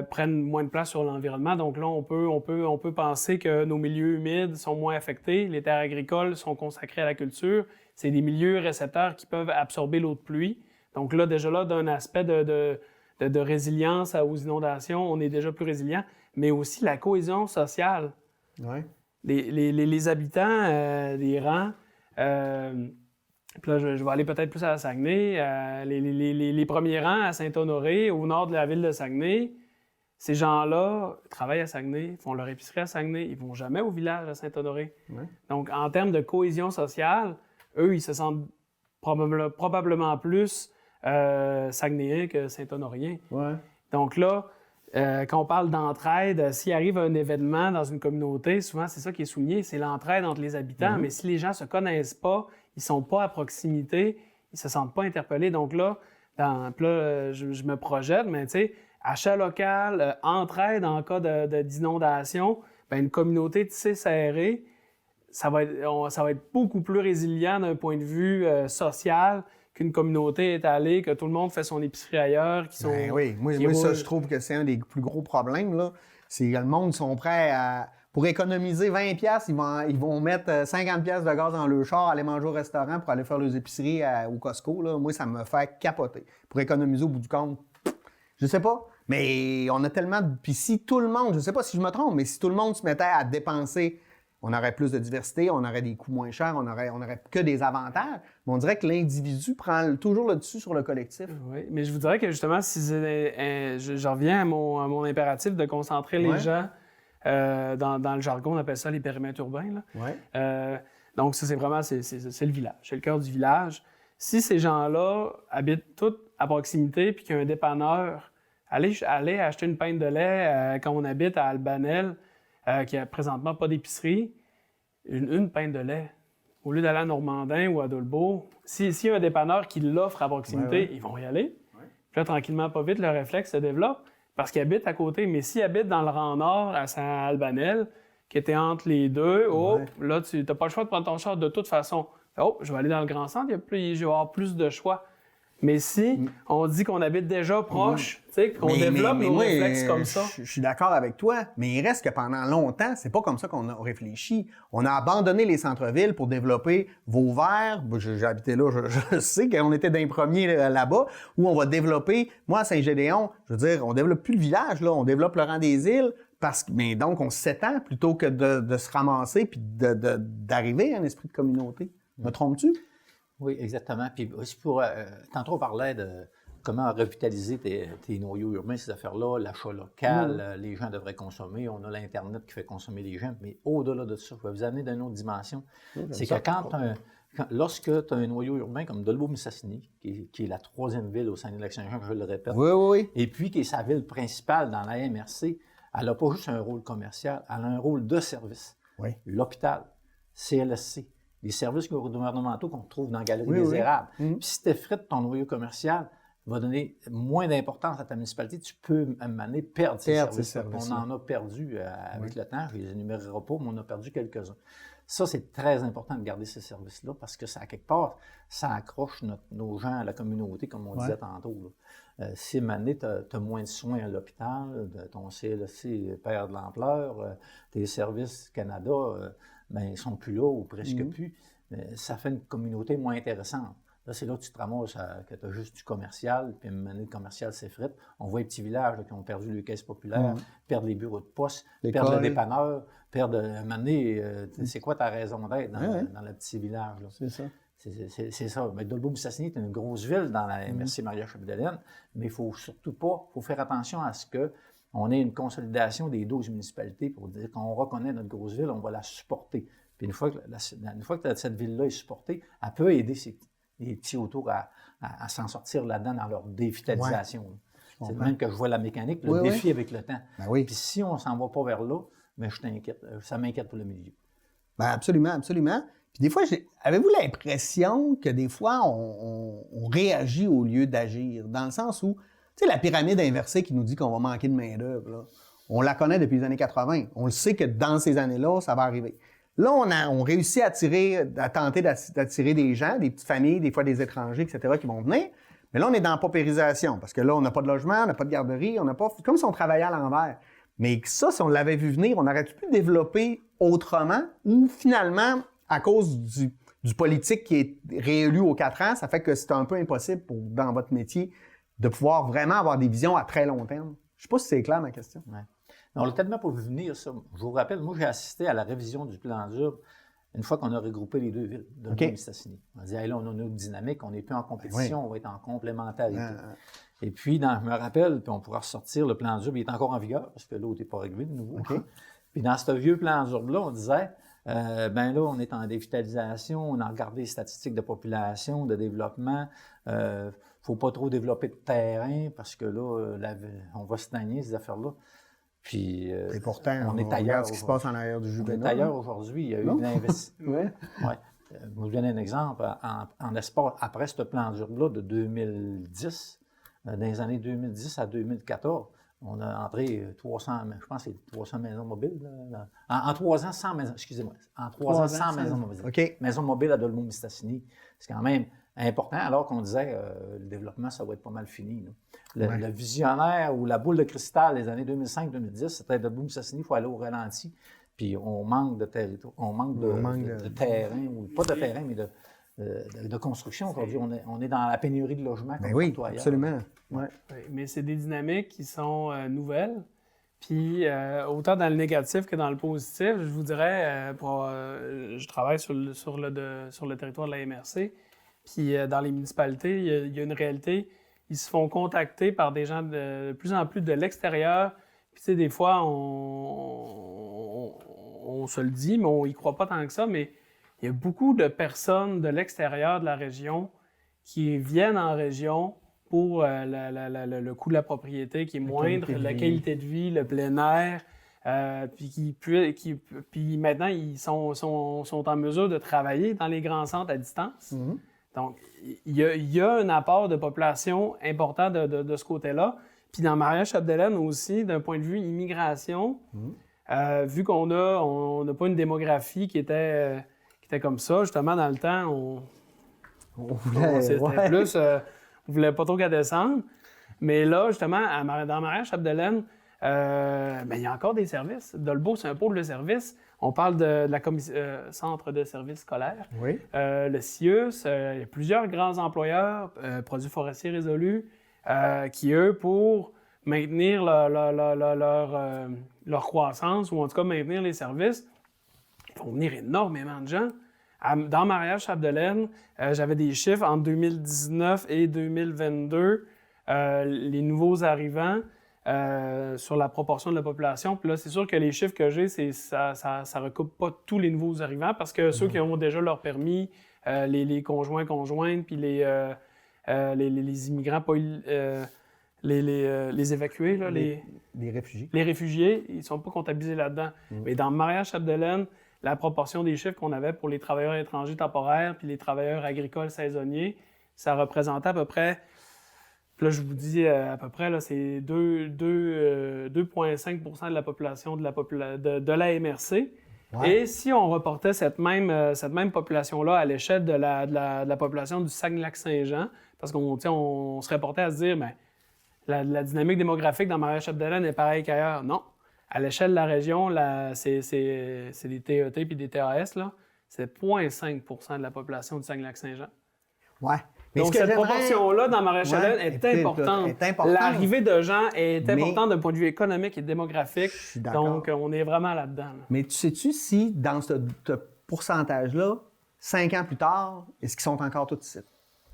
prennent moins de place sur l'environnement. Donc là, on peut penser que nos milieux humides sont moins affectés. Les terres agricoles sont consacrées à la culture. C'est des milieux récepteurs qui peuvent absorber l'eau de pluie. Donc là, déjà là, d'un aspect de résilience aux inondations, on est déjà plus résilient. Mais aussi la cohésion sociale. Ouais. Les habitants des rangs... puis là, je vais aller peut-être plus à Saguenay. Les premiers rangs à Saint-Honoré, au nord de la ville de Saguenay, ces gens-là travaillent à Saguenay, font leur épicerie à Saguenay, ils ne vont jamais au village à Saint-Honoré. Ouais. Donc, en termes de cohésion sociale, eux, ils se sentent probablement plus Saguenayens que Saint-Honoriens. Ouais. Donc là, quand on parle d'entraide, s'il arrive un événement dans une communauté, souvent, c'est ça qui est souligné, c'est l'entraide entre les habitants. Mais si les gens ne se connaissent pas, ils ne sont pas à proximité, ils ne se sentent pas interpellés. Donc là, je me projette, mais tu sais, achat local, entraide en cas d'inondation, bien, une communauté tissée serrée, ça va être beaucoup plus résilient d'un point de vue social qu'une communauté étalée, que tout le monde fait son épicerie ailleurs, qui sont... Ben oui, moi ça, je trouve que c'est un des plus gros problèmes, là. C'est que le monde sont prêts à... Pour économiser 20$, ils vont mettre 50$ de gaz dans leur char, aller manger au restaurant pour aller faire leurs épiceries au Costco. Là. Moi, ça me fait capoter. Pour économiser au bout du compte, je sais pas. Mais on a tellement... Puis si tout le monde, je sais pas si je me trompe, mais si tout le monde se mettait à dépenser, on aurait plus de diversité, on aurait des coûts moins chers, on aurait que des avantages. Mais on dirait que l'individu prend toujours le dessus sur le collectif. Oui, mais je vous dirais que justement, si je reviens à mon impératif de concentrer les gens... dans le jargon, on appelle ça les périmètres urbains. Là. Ouais. Donc, ça, c'est vraiment c'est le village, c'est le cœur du village. Si ces gens-là habitent tous à proximité puis qu'il y a un dépanneur, allez acheter une pinte de lait quand on habite à Albanel, qui n'a présentement pas d'épicerie, une pinte de lait. Au lieu d'aller à Normandin ou à Dolbeau, s'il y a un dépanneur qui l'offre à proximité, ils vont y aller. Ouais. Puis là, tranquillement, pas vite, le réflexe se développe. Parce qu'ils habitent à côté. Mais s'ils habitent dans le rang nord, à Saint-Albanel, qui était entre les deux, là, tu n'as pas le choix de prendre ton char de toute façon. Je vais aller dans le grand centre, je vais avoir plus de choix. Mais si on dit qu'on habite déjà proche, qu'on développe nos réflexes comme ça. Je suis d'accord avec toi, mais il reste que pendant longtemps, c'est pas comme ça qu'on a réfléchi. On a abandonné les centres-villes pour développer Vauvert. J'ai habité là, je sais qu'on était d'un premier là-bas, où on va développer, moi à Saint-Gédéon, je veux dire, on développe plus le village, là, on développe le rang des îles, mais donc on s'étend plutôt que de se ramasser puis d'arriver à un esprit de communauté. Me trompes-tu? Oui, exactement. Puis aussi tantôt on parlait de comment revitaliser tes noyaux urbains, ces affaires-là, l'achat local, les gens devraient consommer, on a l'Internet qui fait consommer les gens, mais au-delà de ça, je vais vous amener dans une autre dimension. C'est que lorsque tu as un noyau urbain comme Dolbeau-Mistassini, qui est la 3e ville au Saguenay-Lac-Saint-Jean, je le répète, et puis qui est sa ville principale dans la MRC, elle n'a pas juste un rôle commercial, elle a un rôle de service. Oui. L'hôpital, CLSC, les services gouvernementaux qu'on trouve dans la Galerie des Érables. Puis si tu effrites ton noyau commercial, va donner moins d'importance à ta municipalité, tu peux à un moment donné perdre ces services. On en a perdu avec le temps, je ne les énumérerai pas, mais on a perdu quelques-uns. Ça, c'est très important de garder ces services-là parce que ça, à quelque part, ça accroche nos gens à la communauté, comme on disait tantôt. Si à un moment donné, tu as moins de soins à l'hôpital, ton CLSC perd de l'ampleur, tes services Canada, ben, ils ne sont plus là ou presque plus, ça fait une communauté moins intéressante. Là, c'est là que tu te ramasses que tu as juste du commercial, puis à un moment donné, le commercial s'effrite. On voit les petits villages là, qui ont perdu les caisses populaires, perdent les bureaux de poste, perdent le dépanneur, perdent à un moment donné, c'est quoi ta raison d'être dans le petit village? Là? C'est ça. C'est ça. Mais Dolbeau-Mistassini est une grosse ville dans la MRC Maria-Chapdelaine, mais il ne faut surtout pas, il faut faire attention à ce qu'on ait une consolidation des 12 municipalités pour dire qu'on reconnaît notre grosse ville, on va la supporter. Puis une fois que cette ville-là est supportée, elle peut aider les petits autour à s'en sortir là-dedans dans leur dévitalisation. Ouais. C'est de même que je vois la mécanique, le défi avec le temps. Ben oui. Puis si on ne s'en va pas vers là, ben je t'inquiète, ça m'inquiète pour le milieu. Ben absolument, absolument. Puis des fois, avez-vous l'impression que des fois, on réagit au lieu d'agir? Dans le sens où, tu sais, la pyramide inversée qui nous dit qu'on va manquer de main-d'œuvre, on la connaît depuis les années 80. On le sait que dans ces années-là, ça va arriver. Là, on réussit à tenter d'attirer des gens, des petites familles, des fois des étrangers, etc., qui vont venir. Mais là, on est dans la paupérisation, parce que là, on n'a pas de logement, on n'a pas de garderie, on n'a pas... comme si on travaillait à l'envers. Mais ça, si on l'avait vu venir, on aurait pu développer autrement, ou finalement, à cause du politique qui est réélu aux 4 ans, ça fait que c'est un peu impossible dans votre métier de pouvoir vraiment avoir des visions à très long terme. Je ne sais pas si c'est clair, ma question. Ouais. On l'a tellement pas vu venir, ça. Je vous rappelle, moi, j'ai assisté à la révision du plan d'urbanisme une fois qu'on a regroupé les 2 villes, Dolbeau-Mistassini. On a dit, hey, là, on a une autre dynamique, on n'est plus en compétition, on va être en complémentarité. Et puis, je me rappelle, puis on pourra ressortir le plan d'urbanisme, il est encore en vigueur, parce que l'autre n'est pas réglé de nouveau. Puis dans ce vieux plan d'urbanisme-là, on disait, ben là, on est en dévitalisation, on a regardé les statistiques de population, de développement, faut pas trop développer de terrain, parce que là, on va stagner, ces affaires-là. Puis, et pourtant, on est ailleurs. Ce qui se passe en arrière du Juvénat. On est ailleurs aujourd'hui. Il y a eu de l'investissement. Je vais vous donner un exemple. En espace, après ce plan d'urbanisme-là de 2010, dans les années 2010 à 2014, on a entré 300, je pense que c'est 300 maisons mobiles. Là. En 3 ans, 100 maisons, excusez-moi. En 3 ans, 100 maisons mobiles. Maisons mobiles à Dolbeau-Mistassini. C'est quand même important, alors qu'on disait le développement, ça va être pas mal fini. Le visionnaire ou la boule de cristal des années 2005-2010, c'était Dolbeau-Mistassini, il faut aller au ralenti. Puis on manque de territoire, on manque de terrain, ou pas de terrain, mais de construction. Aujourd'hui, on est dans la pénurie de logements. Ben oui, absolument. Ouais. Mais c'est des dynamiques qui sont nouvelles. Puis autant dans le négatif que dans le positif, je vous dirais, je travaille sur le territoire de la MRC. Puis dans les municipalités, il y a une réalité. Ils se font contacter par des gens de plus en plus de l'extérieur. Puis tu sais, des fois, on se le dit, mais on y croit pas tant que ça. Mais il y a beaucoup de personnes de l'extérieur de la région qui viennent en région pour le coût de la propriété qui est moindre, la qualité de vie, le plein air. Puis maintenant, ils sont en mesure de travailler dans les grands centres à distance. Mm-hmm. Donc, il y a un apport de population important de ce côté-là. Puis dans Maria-Chapdelaine aussi, d'un point de vue immigration, vu qu'on n'a pas une démographie qui était comme ça, justement, dans le temps, on voulait pas trop qu'elle descende. Mais là, justement, dans Maria-Chapdelaine, il y a encore des services. Dolbeau, c'est un pôle de services. On parle de la Centre de services scolaires. Oui. Le CIUS, il y a plusieurs grands employeurs, Produits forestiers résolus, qui, eux, pour maintenir leur croissance, ou en tout cas maintenir les services, ils font venir énormément de gens Dans Mariage Chapdelaine, j'avais des chiffres entre 2019 et 2022, les nouveaux arrivants sur la proportion de la population. Puis là, c'est sûr que les chiffres que j'ai, ça recoupe pas tous les nouveaux arrivants parce que ceux qui ont déjà leur permis, les conjoints-conjointes, puis les immigrants, pas les évacués, là, les réfugiés. Les réfugiés, ils ne sont pas comptabilisés là-dedans. Mais dans Mariage Chapdelaine, la proportion des chiffres qu'on avait pour les travailleurs étrangers temporaires puis les travailleurs agricoles saisonniers, ça représentait à peu près, là je vous dis à peu près, là, c'est 2,5 % de la population de la MRC. Ouais. Et si on reportait cette même population-là à l'échelle de la population du Saguenay-Lac-Saint-Jean, parce qu'on serait porté à se dire, bien, la dynamique démographique dans Mariage Chapdelaine est pareille qu'ailleurs. Non. À l'échelle de la région, c'est des TET puis des TAS, là, c'est 0,5 % de la population du Saguenay-Lac-Saint-Jean. Ouais. Mais donc, cette proportion-là dans Mariage Chapdelaine est importante. L'arrivée de gens est importante d'un point de vue économique et démographique. Donc, on est vraiment là-dedans. Là. Mais tu sais-tu si, dans ce pourcentage-là, 5 ans plus tard, est-ce qu'ils sont encore tous ici?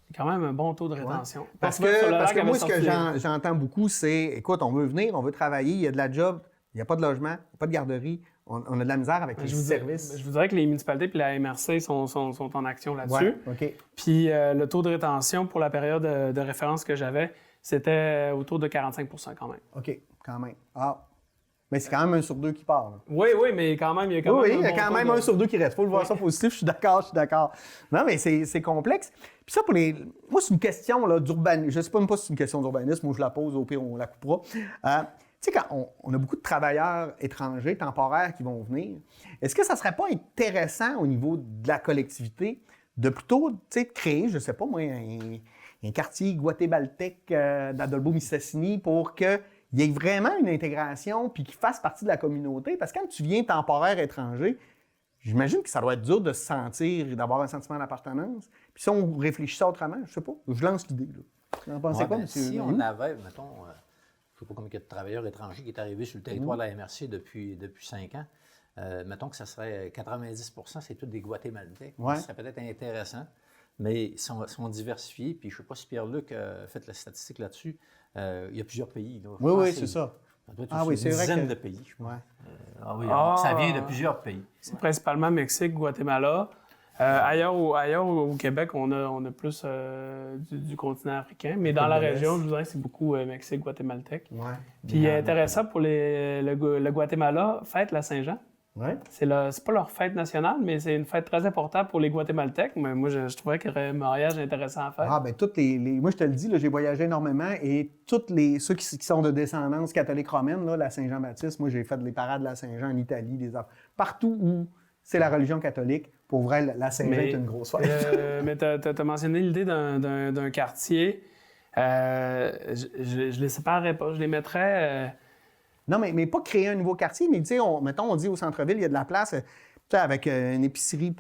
C'est quand même un bon taux de rétention. Ouais. Parce que moi, ce que j'entends beaucoup, c'est, écoute, on veut venir, on veut travailler, il y a de la job, il n'y a pas de logement, il n'y a pas de garderie, on a de la misère avec les services. Je vous dirais que les municipalités et la MRC sont en action là-dessus. Ouais, OK. Puis le taux de rétention pour la période de référence que j'avais, c'était autour de 45 % quand même. OK, quand même. Ah, mais c'est quand même 1 sur 2 qui part. Là. Oui, mais quand même, il y a quand même 1 sur 2 qui reste. Il faut le voir ça positif, je suis d'accord. Non, mais c'est complexe. Puis ça, moi, c'est une question d'urbanisme. Je ne sais pas même pas si c'est une question d'urbanisme. Moi, je la pose, au pire, on la coupera. Tu sais, quand on a beaucoup de travailleurs étrangers, temporaires qui vont venir, est-ce que ça ne serait pas intéressant au niveau de la collectivité de plutôt, tu sais, créer, je ne sais pas moi, un quartier guatémaltèque d'Adolfo-Mistassini pour qu'il y ait vraiment une intégration puis qu'il fasse partie de la communauté? Parce que quand tu viens temporaire étranger, j'imagine que ça doit être dur de se sentir, d'avoir un sentiment d'appartenance. Puis si on réfléchit ça autrement, je ne sais pas, je lance l'idée. Vous en pensez quoi, monsieur? Si on avait, mettons... je ne sais pas combien il y a de travailleurs étrangers qui est arrivé sur le territoire de la MRC depuis 5 ans. Mettons que ça serait 90 %, c'est tous des Guatémaltèques. Ouais. Ça serait peut-être intéressant, mais ils sont diversifiés. Puis je ne sais pas si Pierre-Luc a fait la statistique là-dessus. Il y a plusieurs pays. Là. Oui, c'est ça. Ça doit être une dizaine de pays, je pense. Ça vient de plusieurs pays. C'est principalement Mexique, Guatemala. Ailleurs au Québec, on a plus du continent africain, mais dans la région, je vous dirais que c'est beaucoup Mexique, guatémaltèque. Ouais. Puis intéressant pour le Guatemala, fête la Saint-Jean. Ouais. C'est pas leur fête nationale, mais c'est une fête très importante pour les Guatémaltèques. Mais moi, je trouvais qu'il y aurait un mariage intéressant à faire. Ah, bien, moi, je te le dis, là, j'ai voyagé énormément et ceux qui sont de descendance catholique romaine, là, la Saint-Jean-Baptiste, moi, j'ai fait des parades de la Saint-Jean en Italie, partout où c'est la religion catholique. Pour vrai, la Saint-Jean est une grosse fête. Mais tu as mentionné l'idée d'un quartier. Je les séparerais pas. Je les mettrais... Non, mais pas créer un nouveau quartier, mais tu sais, mettons, on dit au centre-ville, il y a de la place avec une épicerie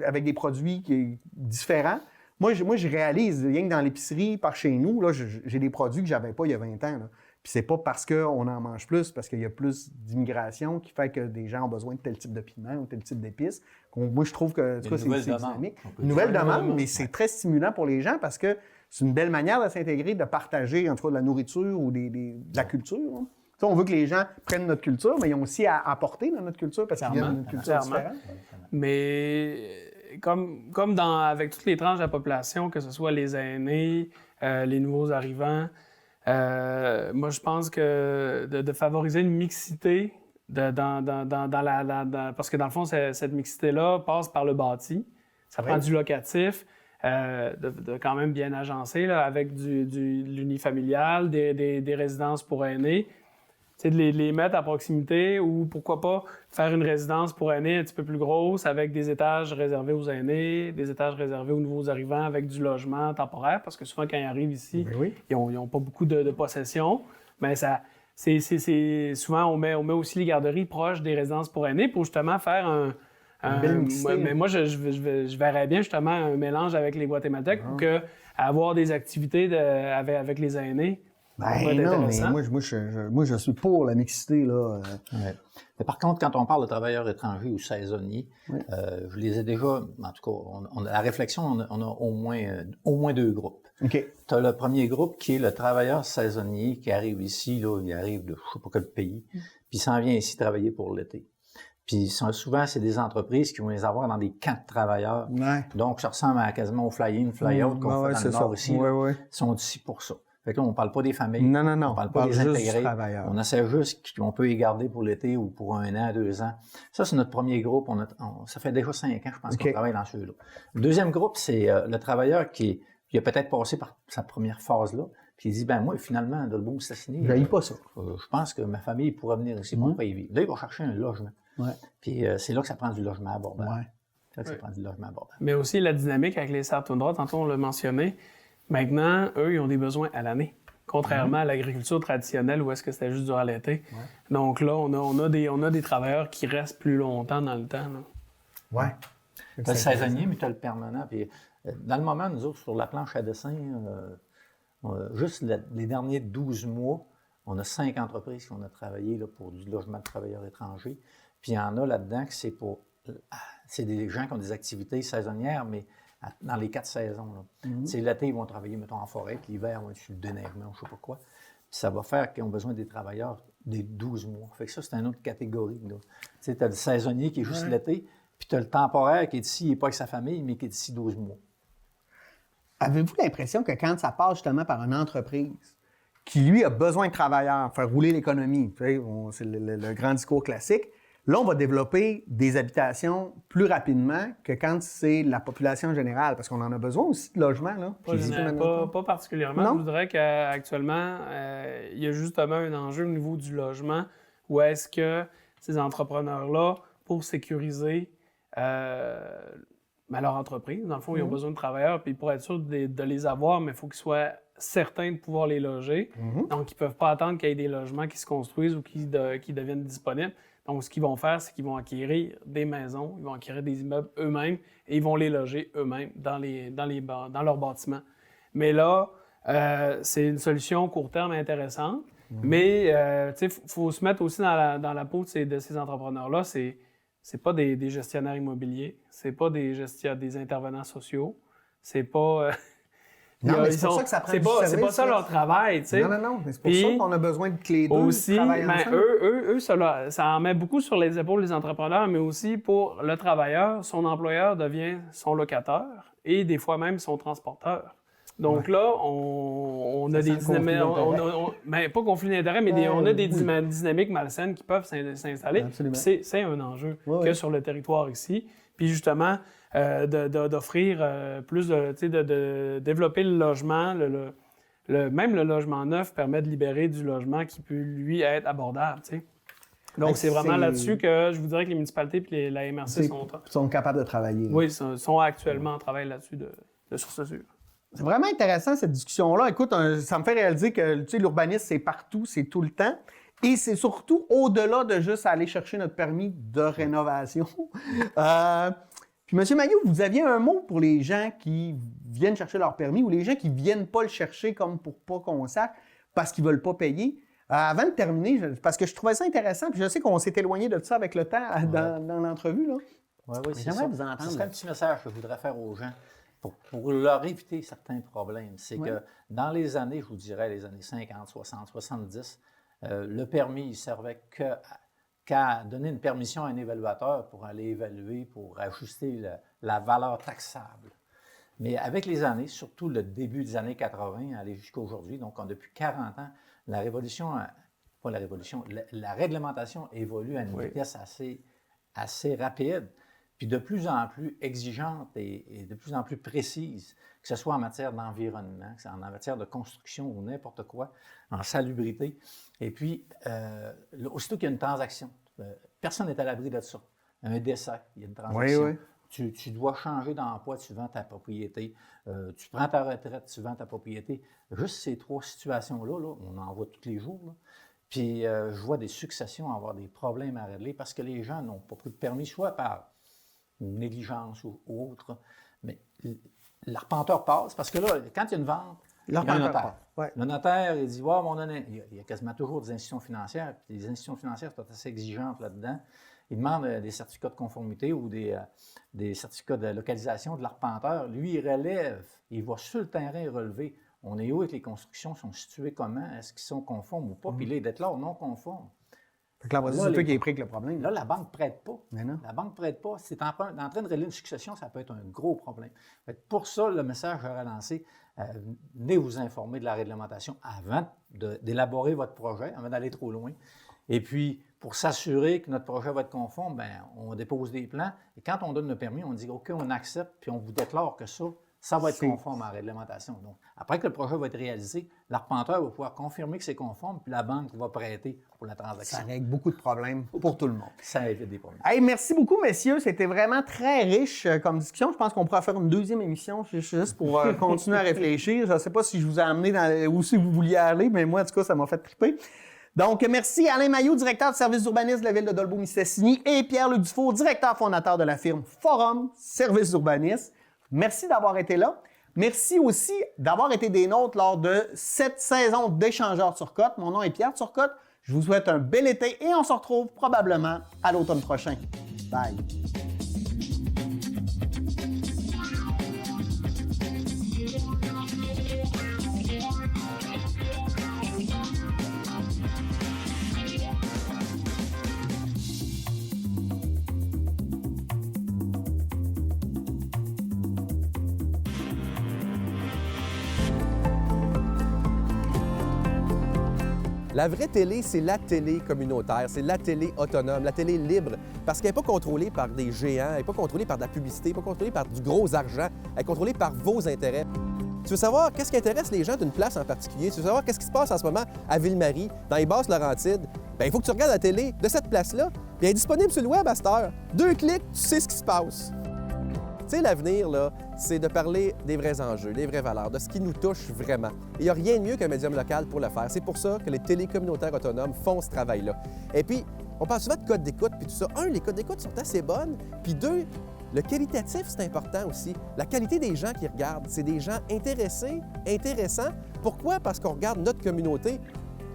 avec des produits différents. Moi, je réalise, rien que dans l'épicerie, par chez nous, là, j'ai des produits que j'avais pas il y a 20 ans. Là. Puis c'est pas parce qu'on en mange plus, parce qu'il y a plus d'immigration qui fait que des gens ont besoin de tel type de piment ou tel type d'épices. Moi, je trouve que c'est dynamique. Une nouvelle demande, mais c'est très stimulant pour les gens parce que c'est une belle manière de s'intégrer, de partager, en tout cas, de la nourriture ou de la culture. Hein. On veut que les gens prennent notre culture, mais ils ont aussi à apporter dans notre culture parce qu'ils viennent d'une culture différente. Mais comme avec toutes les tranches de la population, que ce soit les aînés, les nouveaux arrivants, moi, je pense que de favoriser une mixité parce que dans le fond, cette mixité-là passe par le bâti. Ça prend du locatif, de quand même bien agencé, là, avec de l'unifamilial, des résidences pour aînés. De les mettre à proximité ou pourquoi pas faire une résidence pour aînés un petit peu plus grosse avec des étages réservés aux aînés, des étages réservés aux nouveaux arrivants avec du logement temporaire parce que souvent quand ils arrivent ici, ils n'ont pas beaucoup de possessions. Mais souvent on met aussi les garderies proches des résidences pour aînés pour justement faire mais moi je verrais bien justement un mélange avec les Guatémaltèques pour avoir des activités avec les aînés. pourrait être Ben non, mais intéressant. moi, je suis pour la mixité, là. Ouais. Mais par contre, quand on parle de travailleurs étrangers ou saisonniers, Oui. je les ai déjà, en tout cas, la réflexion, on a au moins 2 groupes. OK. Tu as le premier groupe qui est le travailleur saisonnier qui arrive ici, là, il arrive de je ne sais pas quel pays, puis il s'en vient ici travailler pour l'été. Puis souvent, c'est des entreprises qui vont les avoir dans des camps de travailleurs. Ouais. Donc, ça ressemble quasiment au fly-in, fly-out qu'on fait dans le Nord ici. Ouais. Ils sont ici pour ça. Fait que là, on ne parle pas des familles. Non. On ne parle pas des juste intégrés. du travailleur. On essaie juste qu'on peut les garder pour l'été ou pour 1 an, 2 ans. Ça, c'est notre premier groupe. Ça fait déjà 5 ans, je pense, qu'on travaille dans ceux-là. Le deuxième groupe, c'est le travailleur qui a peut-être passé par sa première phase-là, puis il dit, ben moi, finalement, de le beau Stassini, Je pas ça. je pense que ma famille pourrait venir ici pour y vivre. Là, il va chercher un logement. Ouais. Puis c'est là que ça prend du logement abordable. Ouais. C'est là que ça prend du logement abordable. Mais aussi la dynamique avec les serres toundra, tantôt on l'a mentionné. Maintenant, eux, ils ont des besoins à l'année. Contrairement à l'agriculture traditionnelle où est-ce que c'était juste durant l'été. Ouais. Donc là, on a des travailleurs qui restent plus longtemps dans le temps. Là. Ouais. Tu as le saisonnier, mais tu as le permanent. Puis, dans le moment, nous autres, sur la planche à dessin, juste les derniers 12 mois, on a 5 entreprises qui ont travaillé là, pour du logement de travailleurs étrangers. Puis il y en a là-dedans que c'est des gens qui ont des activités saisonnières, mais dans les 4 saisons. L'été, ils vont travailler, mettons, en forêt, puis l'hiver, ils vont être sur le déneigement, je ne sais pas quoi. Puis ça va faire qu'ils ont besoin des travailleurs des 12 mois. Fait que ça, c'est une autre catégorie. Tu as le saisonnier qui est juste l'été, puis tu as le temporaire qui est ici, il n'est pas avec sa famille, mais qui est ici 12 mois. Avez-vous l'impression que quand ça passe justement par une entreprise qui, lui, a besoin de travailleurs, faire rouler l'économie, c'est le grand discours classique, là, on va développer des habitations plus rapidement que quand c'est la population générale, parce qu'on en a besoin aussi de logements. Là. Pas particulièrement. Non? Je voudrais qu'actuellement, il y a justement un enjeu au niveau du logement où est-ce que ces entrepreneurs-là, pour sécuriser leur entreprise, dans le fond, ils ont besoin de travailleurs, puis pour être sûr de les avoir, mais il faut qu'ils soient certains de pouvoir les loger. Donc, ils ne peuvent pas attendre qu'il y ait des logements qui se construisent ou qui deviennent disponibles. Donc, ce qu'ils vont faire, c'est qu'ils vont acquérir des maisons, ils vont acquérir des immeubles eux-mêmes et ils vont les loger eux-mêmes dans leurs bâtiments. Mais là, c'est une solution court terme intéressante, mais il faut se mettre aussi dans la peau de ces entrepreneurs-là. C'est pas des gestionnaires immobiliers, c'est pas des intervenants sociaux, c'est pas... Non, mais c'est pour ça que ça prend du service. C'est pas ça leur travail, tu sais. Non, mais c'est pour ça qu'on a besoin de clés d'eux. Aussi, eux, ça en met beaucoup sur les épaules des entrepreneurs, mais aussi pour le travailleur, son employeur devient son locataire et des fois même son transporteur. Donc là, on a des dynamiques... pas conflit d'intérêt, mais on a des dynamiques malsaines qui peuvent s'installer. C'est un enjeu sur le territoire ici. Puis justement, d'offrir plus de développer le logement. Même le logement neuf permet de libérer du logement qui peut, lui, être abordable. T'sais. Donc, c'est vraiment là-dessus que je vous dirais que les municipalités et la MRC sont capables de travailler. Oui, sont actuellement en travail là-dessus sur ce sujet. C'est vraiment intéressant, cette discussion-là. Écoute, ça me fait réaliser que l'urbanisme, c'est partout, c'est tout le temps. Et c'est surtout au-delà de juste aller chercher notre permis de rénovation. Puis, M. Mailloux, vous aviez un mot pour les gens qui viennent chercher leur permis ou les gens qui ne viennent pas le chercher comme pour pas qu'on sache parce qu'ils ne veulent pas payer. Avant de terminer, parce que je trouvais ça intéressant, puis je sais qu'on s'est éloigné de ça avec le temps dans l'entrevue. Là. Oui, c'est ça. Vous entendre. Ce serait un petit message que je voudrais faire aux gens pour leur éviter certains problèmes. C'est que dans les années, je vous dirais, les années 50, 60, 70, le permis, il servait qu'à donner une permission à un évaluateur pour aller évaluer, pour ajuster la valeur taxable. Mais avec les années, surtout le début des années 80, aller jusqu'à aujourd'hui, donc depuis 40 ans, la réglementation évolue à une vitesse assez rapide, puis de plus en plus exigeante et de plus en plus précise, que ce soit en matière d'environnement, que ce soit en matière de construction ou n'importe quoi, en salubrité. Et puis, aussitôt qu'il y a une transaction, personne n'est à l'abri de ça. Un décès, il y a une transaction. Oui. Tu dois changer d'emploi, tu vends ta propriété. Tu prends ta retraite, tu vends ta propriété. Juste ces 3 situations-là, on en voit tous les jours. Là. Puis, je vois des successions avoir des problèmes à régler parce que les gens n'ont pas pris de permis, soit par négligence ou autre. Mais l'arpenteur passe parce que là, quand il y a une vente, L'arpenteur notaire. part. Ouais. Le notaire, il dit, ouais, il y a quasiment toujours des institutions financières, puis les institutions financières sont assez exigeantes là-dedans. Ils demandent des certificats de conformité ou des certificats de localisation de l'arpenteur. Lui, il relève, il va sur le terrain relever. On est où avec les constructions, sont situées comment, est-ce qu'ils sont conformes ou pas? Puis là, il déclare non conforme. Fait que là, c'est toi qui es pris avec le problème. Là, la banque ne prête pas. Mais non. La banque ne prête pas. C'est en train de régler une succession, ça peut être un gros problème. Fait que pour ça, le message que j'aurais lancé, venez vous informer de la réglementation avant d'élaborer votre projet, avant d'aller trop loin. Et puis, pour s'assurer que notre projet va être conforme, bien, on dépose des plans. Et quand on donne le permis, on dit OK, on accepte, puis on vous déclare que ça va être conforme à la réglementation. Donc, après que le projet va être réalisé, l'arpenteur va pouvoir confirmer que c'est conforme, puis la banque va prêter pour la transaction. Ça règle beaucoup de problèmes pour tout le monde. Ça évite des problèmes. Hey, merci beaucoup, messieurs. C'était vraiment très riche comme discussion. Je pense qu'on pourra faire une deuxième émission juste pour continuer à réfléchir. Je ne sais pas si je vous ai amené où si vous vouliez aller, mais moi, en tout cas, ça m'a fait triper. Donc, merci Alain Mailloux, directeur de service d'urbanisme de la ville de Dolbeau-Mistassini, et Pierre-Luc Dufault, directeur fondateur de la firme Forum Services d'urbanisme. Merci d'avoir été là. Merci aussi d'avoir été des nôtres lors de cette saison d'Échangeurs Turcotte. Mon nom est Pierre Turcotte. Je vous souhaite un bel été et on se retrouve probablement à l'automne prochain. Bye! La vraie télé, c'est la télé communautaire, c'est la télé autonome, la télé libre, parce qu'elle n'est pas contrôlée par des géants, elle n'est pas contrôlée par de la publicité, elle n'est pas contrôlée par du gros argent, elle est contrôlée par vos intérêts. Tu veux savoir qu'est-ce qui intéresse les gens d'une place en particulier? Tu veux savoir qu'est-ce qui se passe en ce moment à Ville-Marie, dans les Basses-Laurentides? Bien, il faut que tu regardes la télé de cette place-là, puis elle est disponible sur le web à cette heure. 2 clics, tu sais ce qui se passe. Tu sais, l'avenir, là, c'est de parler des vrais enjeux, des vraies valeurs, de ce qui nous touche vraiment. Il n'y a rien de mieux qu'un médium local pour le faire. C'est pour ça que les télécommunautaires autonomes font ce travail-là. Et puis, on parle souvent de codes d'écoute, puis tout ça. Un, les codes d'écoute sont assez bonnes, puis deux, le qualitatif, c'est important aussi. La qualité des gens qui regardent, c'est des gens intéressés, intéressants. Pourquoi? Parce qu'on regarde notre communauté.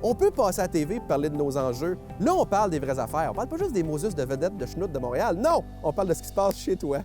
On peut passer à la TV et parler de nos enjeux. Là, on parle des vraies affaires. On parle pas juste des Moses de vedettes de schnout de Montréal. Non! On parle de ce qui se passe chez toi.